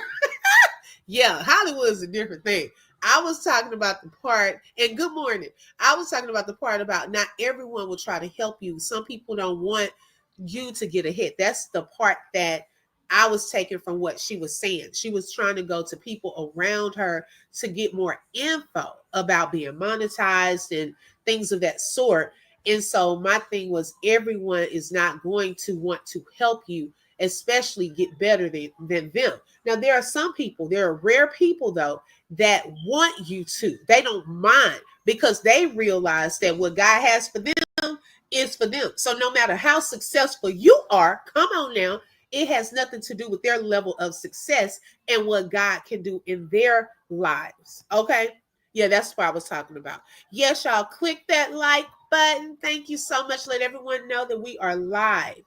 Yeah, Hollywood's a different thing. I was talking about the part, and good morning. I was talking about the part about not everyone will try to help you. Some people don't want you to get ahead. That's the part that I was taking from what she was saying. She was trying to go to people around her to get more info about being monetized and things of that sort. And so my thing was everyone is not going to want to help you, especially get better than them. Now, there are some people, there are rare people, though, that want you to. They don't mind because they realize that what God has for them is for them. So, no matter how successful you are, come on now, it has nothing to do with their level of success and what God can do in their lives. Okay? Yeah, that's what I was talking about. Yes, y'all, click that like button. Thank you so much. Let everyone know that we are live.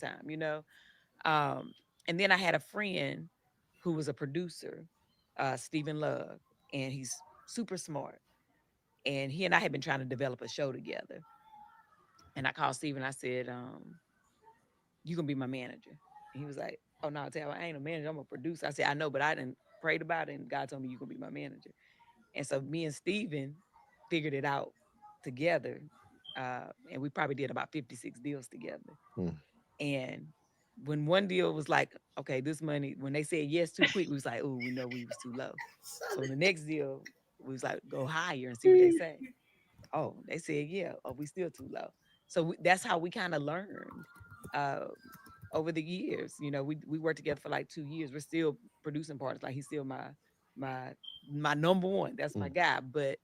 Time, you know. Um, and then I had a friend who was a producer, Stephen Love, and he's super smart. And he and I had been trying to develop a show together. And I called Stephen. I said, "You gonna be my manager?" And he was like, "Oh no, tell I ain't a manager. I'm a producer." I said, "I know, but I didn't prayed about it, and God told me you gonna be my manager." And so me and Steven figured it out together. And we probably did about 56 deals together. Mm. And when one deal was like, okay, this money, when they said yes too quick, we was like, oh, we know we was too low. So the next deal, we was like, go higher and see what they say. Oh, they said, yeah, oh, we still too low. So that's how we kind of learned uh, over the years. You know, we worked together for like 2 years. We're still producing parts. Like he's still my my number one. That's my Mm. guy. But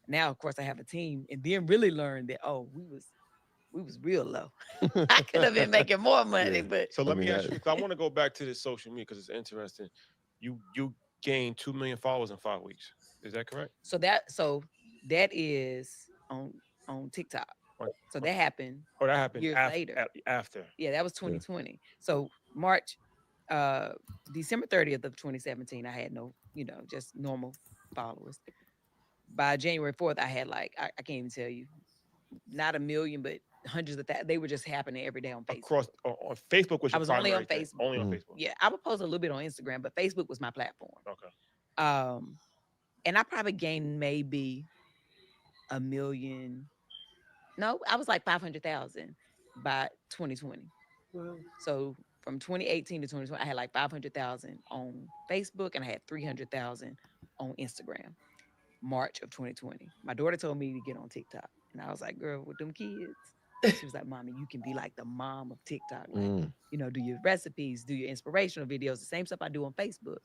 now, of course, I have a team, and then really learned that we was real low. I could have been making more money, Yeah. but So I let mean me ask that. you, because I want to go back to this social media because it's interesting. You gained 2 million followers in 5 weeks. Is that correct? so that is on TikTok. Or, So or, that happened or that happened years later. after? Yeah, that was Yeah. 2020. So March, uh, December 30th of 2017, I had no, just normal followers. By January 4th, I had like I can't even tell you, not a million, but hundreds of that. They were just happening every day on Across Facebook. on Facebook was I your was only on primary thing. Facebook. Only on Mm. Facebook. Yeah, I would post a little bit on Instagram, but Facebook was my platform. Okay. Um, and I probably gained maybe a million. No, I was like 500,000 by 2020. Wow. So from 2018 to 2020, I had like 500,000 on Facebook and I had 300,000 on Instagram. March of 2020. My daughter told me to get on TikTok. And I was like, girl, with them kids. She was like, Mommy, you can be like the mom of TikTok. Like, Mm. do your recipes, do your inspirational videos, the same stuff I do on Facebook.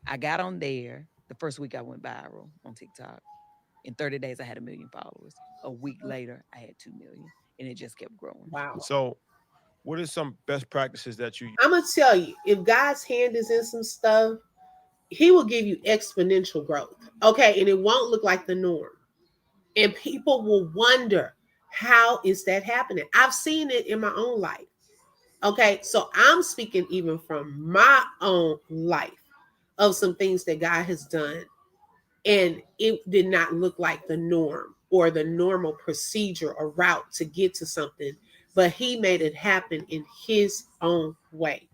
I got on there the first week I went viral on TikTok. In 30 days, I had 1 million followers. A week later, I had 2 million, and it just kept growing. Wow. So, what are some best practices that you I'm gonna tell you, if God's hand is in some stuff, He will give you exponential growth. Okay, and it won't look like the norm. And people will wonder, how is that happening? I've seen it in my own life. Okay, so I'm speaking even from my own life of some things that God has done, and it did not look like the norm or the normal procedure or route to get to something, but He made it happen in His own way.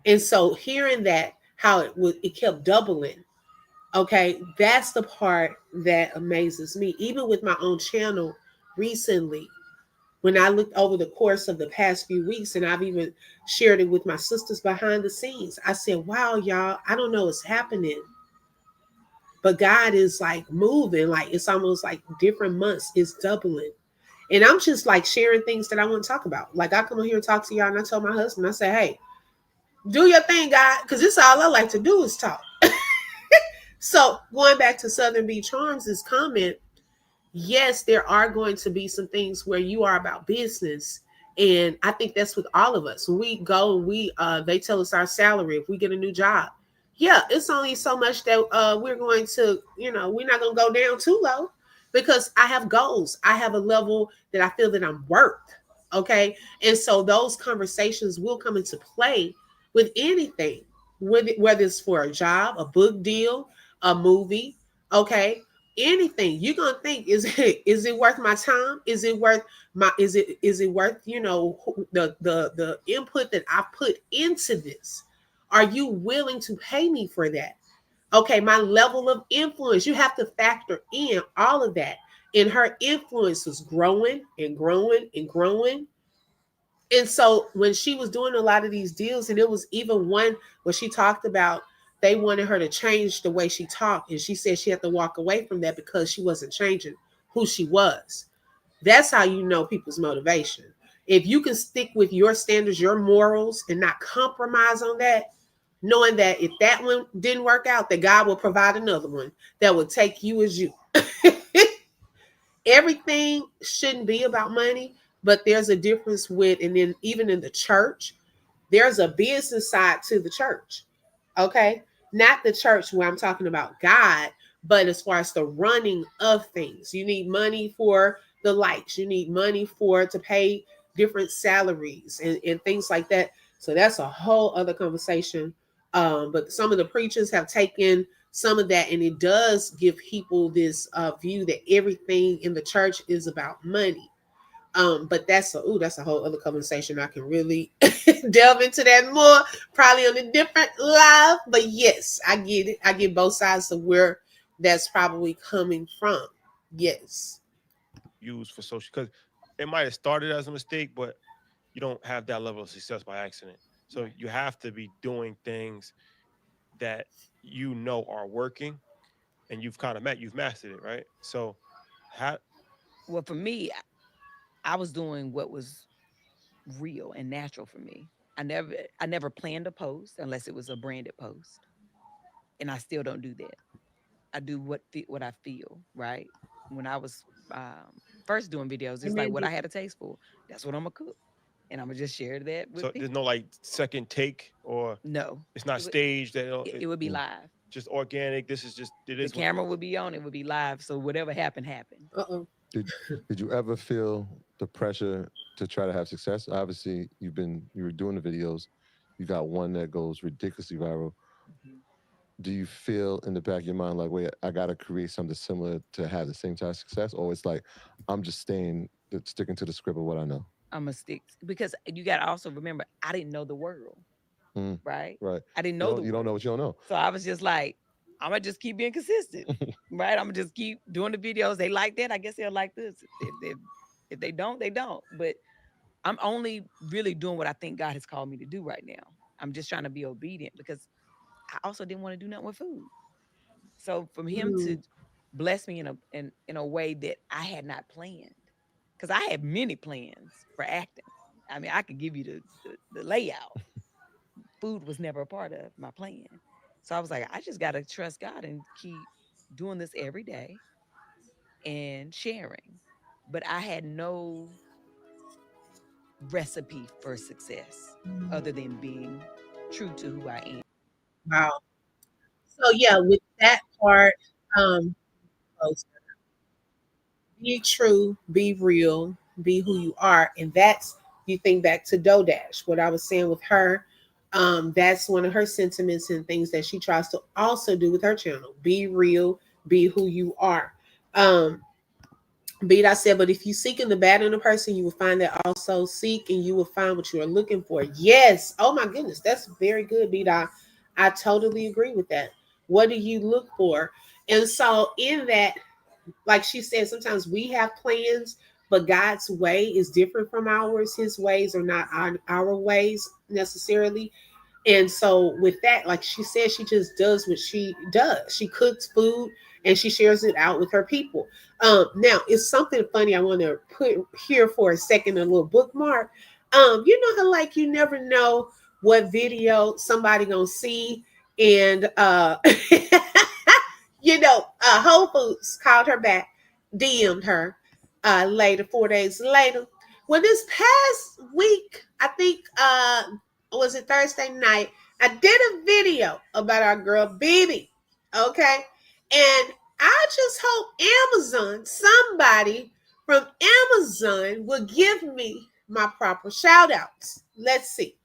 And so hearing that, how it kept doubling. Okay, that's the part that amazes me. Even with my own channel recently, when I looked over the course of the past few weeks, and I've even shared it with my sisters behind the scenes, I said, wow, y'all, I don't know what's happening, but God is like moving, like it's almost like different months is doubling. And I'm just like sharing things that I want to talk about. Like I come on here and talk to y'all, and I told my husband, I said, hey, do your thing, God, because this all I like to do is talk. So going back to Southern Beach Charms' comment, yes, there are going to be some things where you are about business. And I think that's with all of us. When we go and they tell us our salary if we get a new job. Yeah, it's only so much that we're going to, we're not going to go down too low because I have goals. I have a level that I feel that I'm worth. Okay. And so those conversations will come into play with anything, whether it's for a job, a book deal, a movie. Okay, anything you're gonna think, is it worth my time, is it worth the input that I put into this? Are you willing to pay me for that? Okay, my level of influence, you have to factor in all of that. And her influence was growing and growing and growing. And so when she was doing a lot of these deals, and it was even one where she talked about they wanted her to change the way she talked, and she said she had to walk away from that because she wasn't changing who she was. That's how you know people's motivation. If you can stick with your standards, your morals, and not compromise on that, knowing that if that one didn't work out, that God will provide another one that will take you as you. Everything shouldn't be about money, but there's a difference with, and then even in the church, there's a business side to the church. Okay. Not the church where I'm talking about God, but as far as the running of things, you need money for the lights, you need money for to pay different salaries and things like that. So that's a whole other conversation. But some of the preachers have taken some of that, and it does give people this view that everything in the church is about money. But that's a whole other conversation. I can really delve into that more, probably on a different live. But yes, I get it. I get both sides of where that's probably coming from. Yes. use for social? Because it might have started as a mistake, but you don't have that level of success by accident. So you have to be doing things that are working, and you've mastered it, right? So, how Well, for me, I was doing what was real and natural for me. I never planned a post unless it was a branded post, and I still don't do that. I do what I feel, right? When I was first doing videos, it's like Amen. what I had a taste for. That's what I'm gonna cook, and I'm gonna just share that with so there's no people. like second take, or No, it's not it would staged. That it would be live. just organic. This is just it The is what. camera would be on. It would be live. So whatever happened, happened. Uh-oh. Did did you ever feel the pressure to try to have success? Obviously, you were doing the videos. You got one that goes ridiculously viral. Do you feel in the back of your mind like, wait, I got to create something similar to have the same type of success, or it's like I'm just sticking to the script of what I know? I'm a stick because you got to also remember I didn't know the world, Mm, right? right. I didn't know the You don't know world, what you don't know. so I was just like, I'm gonna just keep being consistent, right? I'm gonna just keep doing the videos. They like that, I guess they'll like this. If they don't, they don't. But I'm only really doing what I think God has called me to do right now. I'm just trying to be obedient because I also didn't want to do nothing with food. So for him Mm. to bless me in a way that I had not planned, because I had many plans for acting. I mean, I could give you the layout. Food was never a part of my plan. So I was like, I just got to trust God and keep doing this every day and sharing. But I had no recipe for success other than being true to who I am. Wow. So yeah, with that part, um, be true, be real, be who you are. And that's, you think back to Dodash, what I was saying with her. That's one of her sentiments and things that she tries to also do with her channel. Be real, be who you are. Um, Beat I said, but if you seek in the bad in a person, you will find that also seek and you will find what you are looking for. Yes. Oh my goodness. That's very good, Beat I totally agree with that. What do you look for? And so in that, like she said, sometimes we have plans, but God's way is different from ours. His ways are not our ways necessarily. And so with that, like she said, she just does what she does. She cooks food and she shares it out with her people. Now it's something funny I want to put here for a second, a little bookmark. You know how like you never know what video somebody gonna see, and Whole Foods called her back, DM'd her later, 4 days later. Well, this past week, I think was it Thursday night, I did a video about our girl Bibi. Okay. And I just hope Amazon, somebody from Amazon will give me my proper shout outs. Let's see.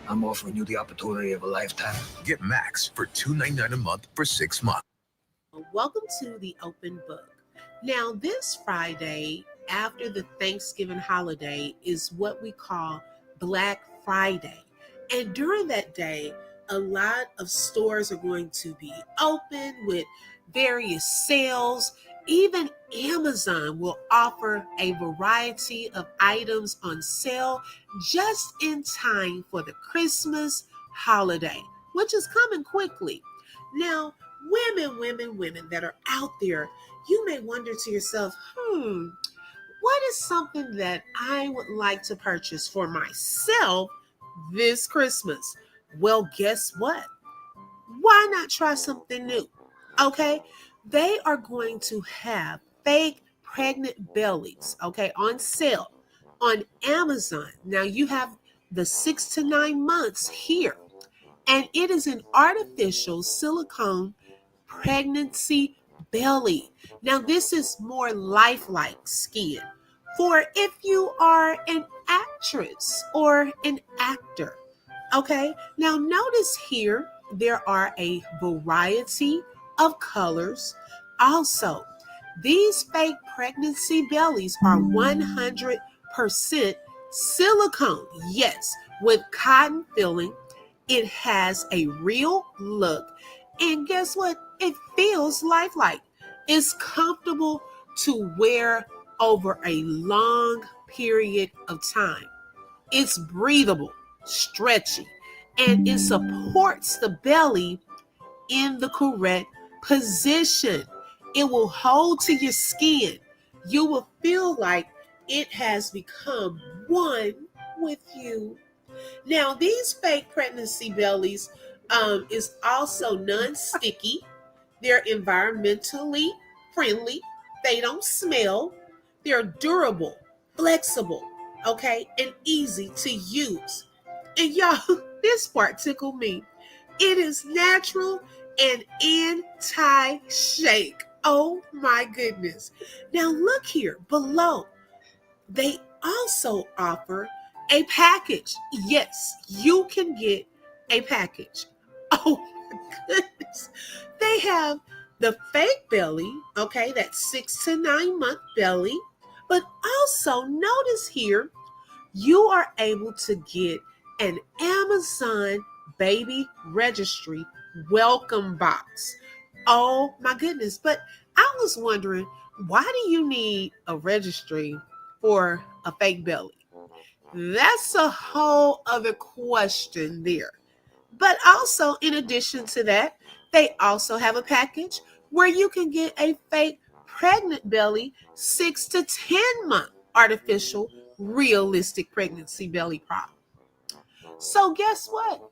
I'm offering you the opportunity of a lifetime. Get Max for $2.99 a month for 6 months. Welcome to the Open Book. Now, this Friday, after the Thanksgiving holiday, is what we call Black Friday. And during that day, a lot of stores are going to be open with various sales. Even Amazon will offer a variety of items on sale just in time for the Christmas holiday, which is coming quickly. Now, women that are out there, you may wonder to yourself, what is something that I would like to purchase for myself this Christmas? Well, guess what? Why not try something new? Okay, they are going to have fake pregnant bellies, okay, on sale on Amazon. Now you have the 6 to 9 months here, and it is an artificial silicone pregnancy belly. Now, this is more lifelike skin for if you are an actress or an actor. Okay, now notice here there are a variety of colors. Also, these fake pregnancy bellies are 100% silicone. Yes, with cotton filling. It has a real look. And guess what? It feels lifelike. It's comfortable to wear over a long period of time. It's breathable, stretchy, and it supports the belly in the correct position. It will hold to your skin. You will feel like it has become one with you. Now, these fake pregnancy bellies is also non-sticky. They're environmentally friendly. They don't smell. They're durable, flexible, okay, and easy to use. And y'all, this part tickled me. It is natural and anti-shake. Oh my goodness. Now look here below. They also offer a package. Yes, you can get a package. Oh my goodness. They have the fake belly, okay, that 6 to 9 month belly. But also notice here, you are able to get an Amazon baby registry welcome box. Oh my goodness. But I was wondering, why do you need a registry for a fake belly? That's a whole other question there. But also, in addition to that, they also have a package where you can get a fake pregnant belly 6 to 10 month artificial realistic pregnancy belly prop. So guess what?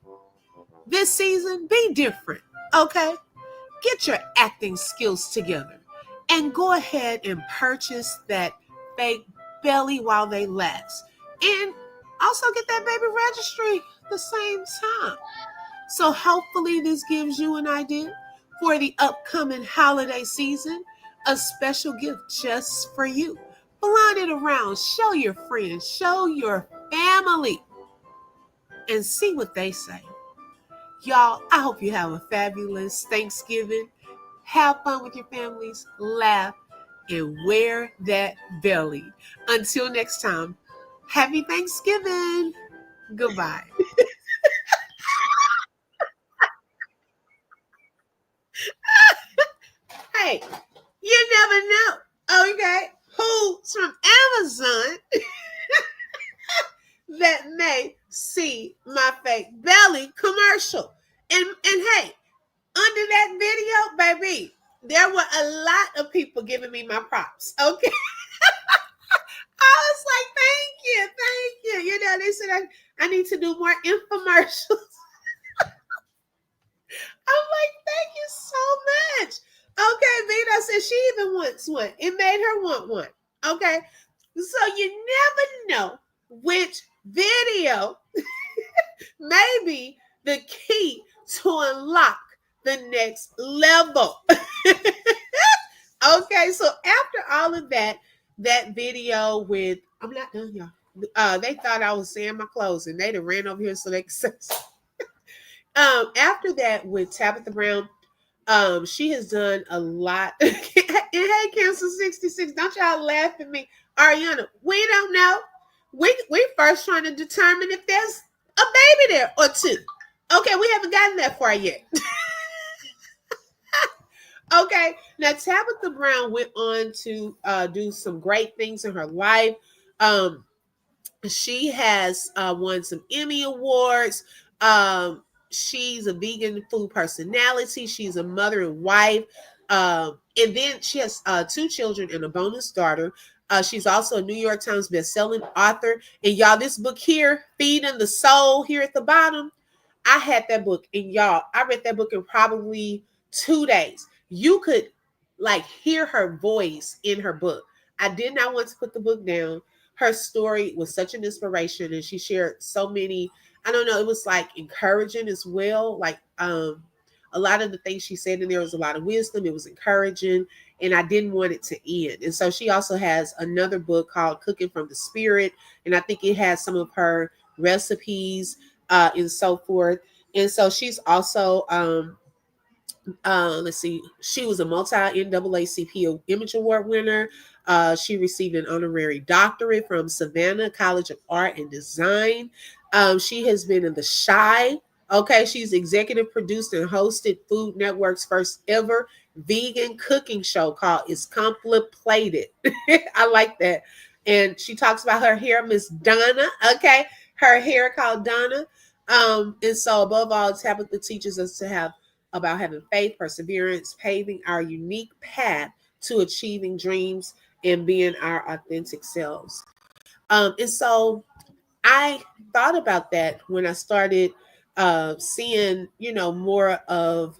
This season, be different, okay? get your acting skills together and go ahead and purchase that fake belly while they last. And also get that baby registry the same time. So hopefully this gives you an idea for the upcoming holiday season, a special gift just for you. Flaunt it around, show your friends, show your family, and see what they say. Y'all, I hope you have a fabulous Thanksgiving. Have fun with your families, laugh, and wear that belly. Until next time, happy Thanksgiving. Goodbye. Hey, you never know, okay, who's from Amazon that may see my fake belly commercial. And hey, under that video, baby, there were a lot of people giving me my props. Okay. I was like, thank you. You know, they said I need to do more infomercials. I'm like, thank you so much. Okay, Vita said she even wants one. It made her want one. Okay. So you never know which video may be the key to unlock the next level. Okay, so after all of that, that video with I'm not done, y'all. They thought I was saying my clothes and they'd have ran over here so they could say. After that with Tabitha Brown, she has done a lot. And hey, Cancer 66, don't y'all laugh at me. Ariana, we don't know. We first trying to determine if there's a baby there or two. Okay, we haven't gotten that far yet. Okay, now Tabitha Brown went on to do some great things in her life. Um, she has won some Emmy Awards. She's a vegan food personality. She's a mother and wife. And then she has two children and a bonus daughter. She's also a New York Times bestselling author. And y'all, this book here, Feeding the Soul, here at the bottom, I had that book. And y'all, I read that book in probably 2 days. You could like hear her voice in her book. I did not want to put the book down. Her story was such an inspiration, and she shared so many, I don't know, it was like encouraging as well. Like a lot of the things she said in there was a lot of wisdom. It was encouraging, and I didn't want it to end. And so she also has another book called Cooking from the Spirit, and I think it has some of her recipes and so forth. And so she's also let's see, she was a multi NAACP Image Award winner. She received an honorary doctorate from Savannah College of Art and Design. She has been in The Shy. Okay, she's executive produced and hosted Food Network's first ever vegan cooking show called It's Complicated. I like that. And she talks about her hair, Miss Donna. Okay, her hair called Donna. And so above all, Tabitha teaches us to have about having faith, perseverance, paving our unique path to achieving dreams and being our authentic selves. And so I thought about that when I started seeing, more of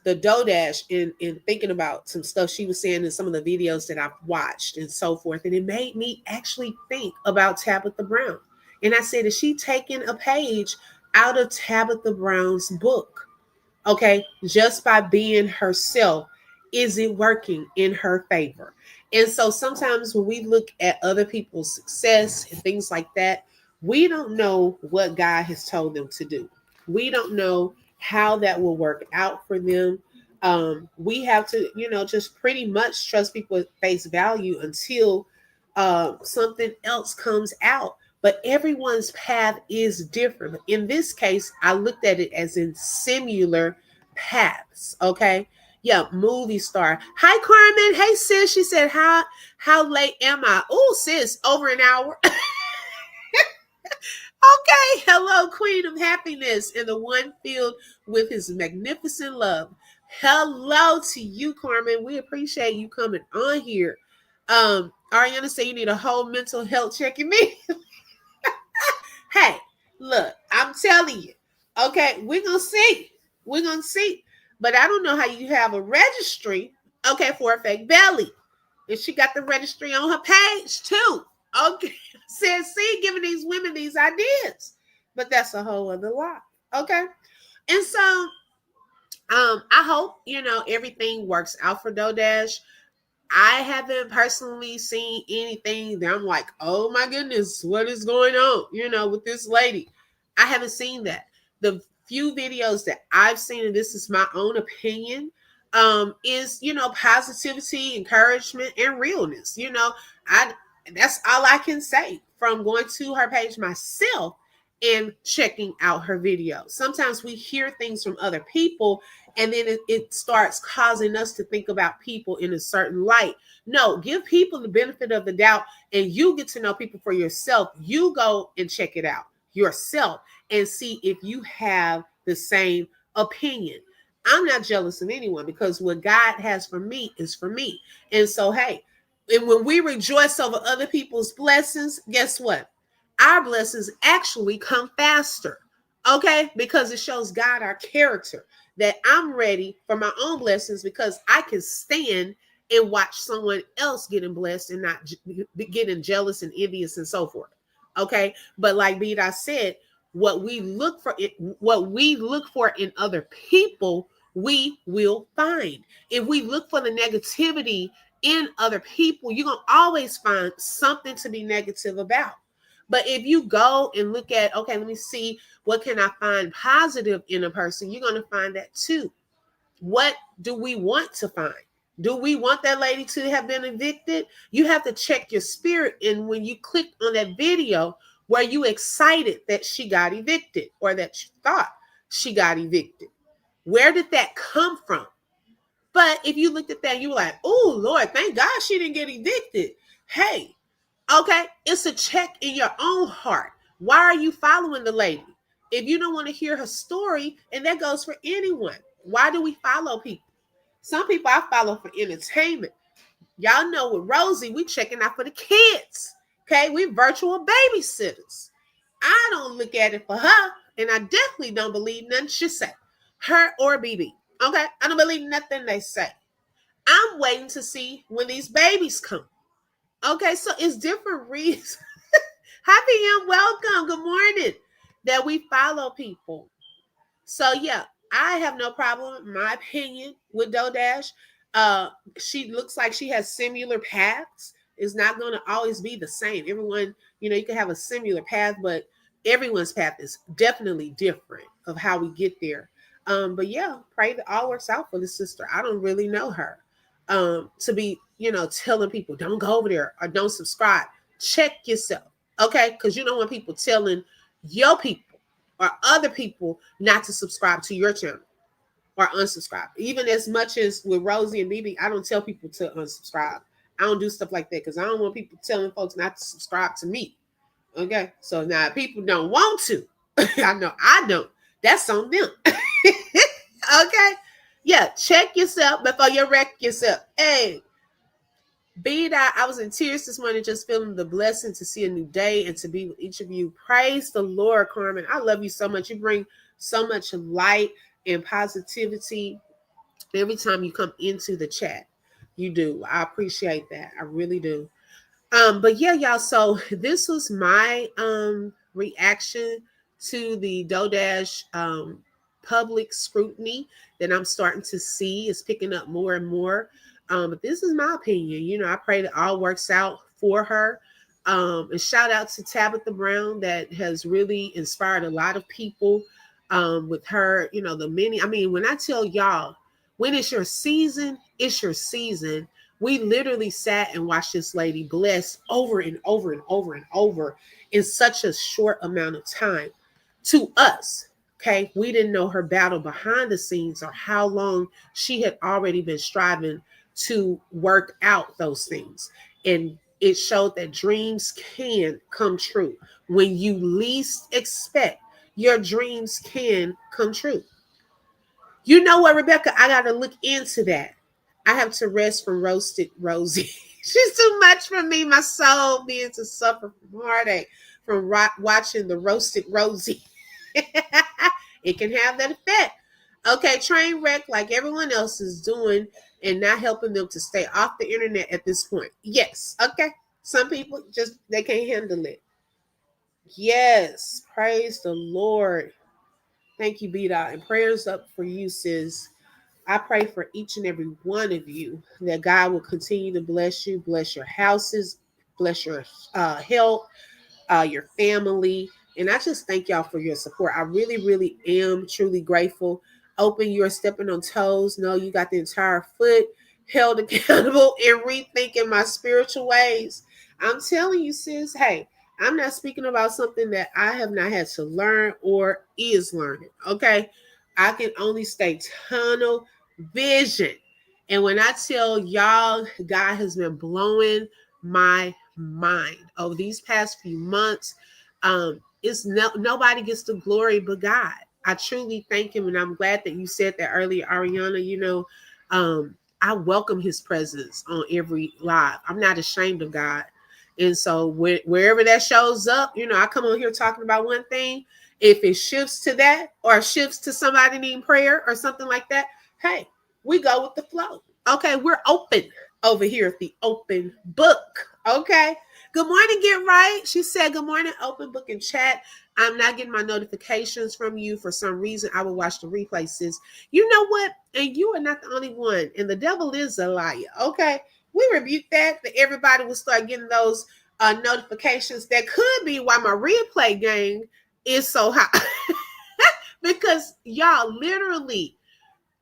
the Dodash in thinking about some stuff she was saying in some of the videos that I've watched and so forth. And it made me actually think about Tabitha Brown. And I said, is she taking a page out of Tabitha Brown's book? Okay, just by being herself, is it working in her favor? And so sometimes when we look at other people's success and things like that, we don't know what God has told them to do. We don't know how that will work out for them. We have to, just pretty much trust people at face value until something else comes out. But everyone's path is different. In this case, I looked at it as in similar paths. Okay. Yeah, movie star. Hi, Carmen. Hey, sis. She said, how late am I? Oh, sis, over an hour. Okay. Hello, Queen of Happiness, and the one filled with his magnificent love. Hello to you, Carmen. We appreciate you coming on here. Ariana said you need a whole mental health check in me. Hey, look, I'm telling you. Okay, we're gonna see. We're gonna see. But I don't know how you have a registry, okay, for a fake belly. And she got the registry on her page too. Okay. Says, see, giving these women these ideas. But that's a whole other lot. Okay. And so I hope, everything works out for DoorDash. I haven't personally seen anything that I'm like, oh my goodness, what is going on, with this lady. I haven't seen that. The few videos that I've seen, and this is my own opinion, is, positivity, encouragement, and realness. I that's all I can say from going to her page myself and checking out her video. Sometimes we hear things from other people and then it starts causing us to think about people in a certain light. No, give people the benefit of the doubt and you get to know people for yourself. You go and check it out yourself and see if you have the same opinion. I'm not jealous of anyone because what God has for me is for me. And so, hey, and when we rejoice over other people's blessings, guess what? Our blessings actually come faster. Okay? Because it shows God our character, that I'm ready for my own blessings because I can stand and watch someone else getting blessed and not getting jealous and envious and so forth. Okay? But like Beda said, what we look for in other people, we will find. If we look for the negativity in other people, you're going to always find something to be negative about. But if you go and look at, okay, let me see, what can I find positive in a person? You're going to find that too. What do we want to find? Do we want that lady to have been evicted? You have to check your spirit. And when you click on that video, were you excited that she got evicted or that you thought she got evicted? Where did that come from? But if you looked at that, you were like, oh, Lord, thank God she didn't get evicted. Hey, okay, it's a check in your own heart. Why are you following the lady? If you don't want to hear her story, and that goes for anyone, why do we follow people? Some people I follow for entertainment. Y'all know with Rosie, we checking out for the kids. Okay, we virtual babysitters. I don't look at it for her, and I definitely don't believe nothing she say. Her or BB. Okay, I don't believe nothing they say. I'm waiting to see when these babies come. Okay, so it's different reasons. Happy and welcome. Good morning. That we follow people. So yeah, I have no problem, my opinion, with DoorDash. Uh, she looks like she has similar paths. It's not going to always be the same. Everyone, you can have a similar path, but everyone's path is definitely different of how we get there. But yeah, pray that all works out for the sister. I don't really know her. To be, telling people don't go over there or don't subscribe. Check yourself, okay? Because you don't want people telling your people or other people not to subscribe to your channel or unsubscribe. Even as much as with Rosie and BB, I don't tell people to unsubscribe. I don't do stuff like that because I don't want people telling folks not to subscribe to me. Okay, so now if people don't want to, I know I don't. That's on them. Okay, yeah. Check yourself before you wreck yourself. Hey, be that I was in tears this morning, just feeling the blessing to see a new day and to be with each of you. Praise the Lord, Carmen. I love you so much. You bring so much light and positivity every time you come into the chat. You do. I appreciate that. I really do. But yeah, y'all. So this was my reaction to the DoorDash public scrutiny that I'm starting to see is picking up more and more. But this is my opinion. I pray that all works out for her. And shout out to Tabitha Brown that has really inspired a lot of people with her. The many. I mean, when I tell y'all, when it's your season, it's your season. We literally sat and watched this lady bless over and over and over and over in such a short amount of time. To us, okay, we didn't know her battle behind the scenes or how long she had already been striving to work out those things. And it showed that dreams can come true. When you least expect, your dreams can come true. You know what, Rebecca? I got to look into that. I have to rest from roasted Rosie. She's too much for me. My soul being to suffer from heartache from watching the roasted Rosie. It can have that effect. Okay, train wreck like everyone else is doing and not helping them to stay off the internet at this point. Yes. Okay. Some people just they can't handle it. Yes. Praise the Lord. Thank you, Beta. And prayers up for you, sis. I pray for each and every one of you that God will continue to bless you, bless your houses, bless your health, your family. And I just thank y'all for your support. I really, really am truly grateful. Open, you're stepping on toes. No, you got the entire foot held accountable and rethinking my spiritual ways. I'm telling you, sis, hey, I'm not speaking about something that I have not had to learn or is learning. Okay. I can only stay tunnel vision. And when I tell y'all, God has been blowing my mind over these past few months. It's nobody gets the glory but God. I truly thank Him, and I'm glad that you said that earlier, Ariana. I welcome His presence on every live. I'm not ashamed of God, and so wherever that shows up, I come on here talking about one thing. If it shifts to that, or shifts to somebody needing prayer or something like that, hey, we go with the flow. Okay, we're open over here at the open book. Okay. Good morning, get right. She said, good morning, open book and chat. I'm not getting my notifications from you for some reason. I will watch the replay, sis. You know what? And you are not the only one. And the devil is a liar. Okay. We rebuke that everybody will start getting those notifications. That could be why my replay game is so high. Because y'all literally,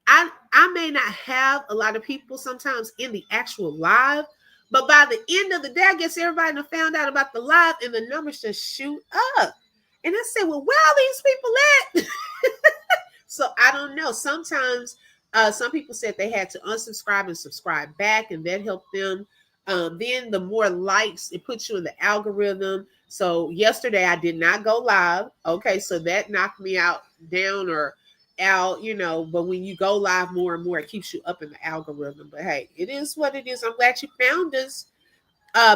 I may not have a lot of people sometimes in the actual live, but by the end of the day, I guess everybody done found out about the live and the numbers just shoot up. And I said, well, where are these people at? So I don't know. Sometimes some people said they had to unsubscribe and subscribe back, and that helped them. Then the more likes, it puts you in the algorithm. So yesterday I did not go live. Okay, so that knocked me out down or out, but when you go live more and more, it keeps you up in the algorithm. But hey, it is what it is. I'm glad you found us.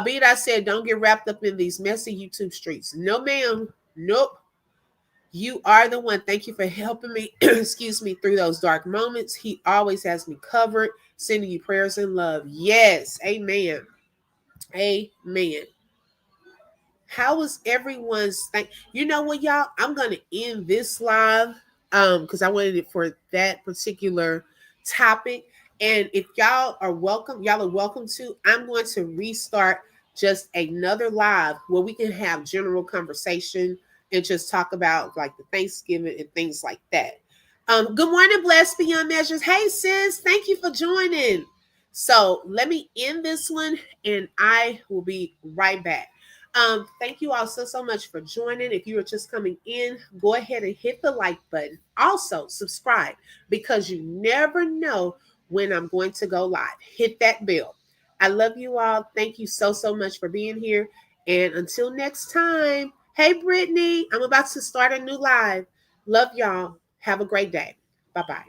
Be it I said, don't get wrapped up in these messy YouTube streets. No, ma'am. Nope. You are the one. Thank you for helping me, excuse me, through those dark moments. He always has me covered, sending you prayers and love. Yes. Amen. Amen. How was everyone's thing? You know what, y'all? I'm gonna end this live because I wanted it for that particular topic. And if y'all are welcome to. I'm going to restart just another live where we can have general conversation and just talk about like the Thanksgiving and things like that. Good morning, blessed beyond measures. Hey sis, thank you for joining. So let me end this one and I will be right back. Thank you all so much for joining. If you are just coming in, go ahead and hit the like button. Also, subscribe because you never know when I'm going to go live. Hit that bell. I love you all. Thank you so much for being here. And until next time, hey Brittany, I'm about to start a new live. Love y'all. Have a great day. Bye bye.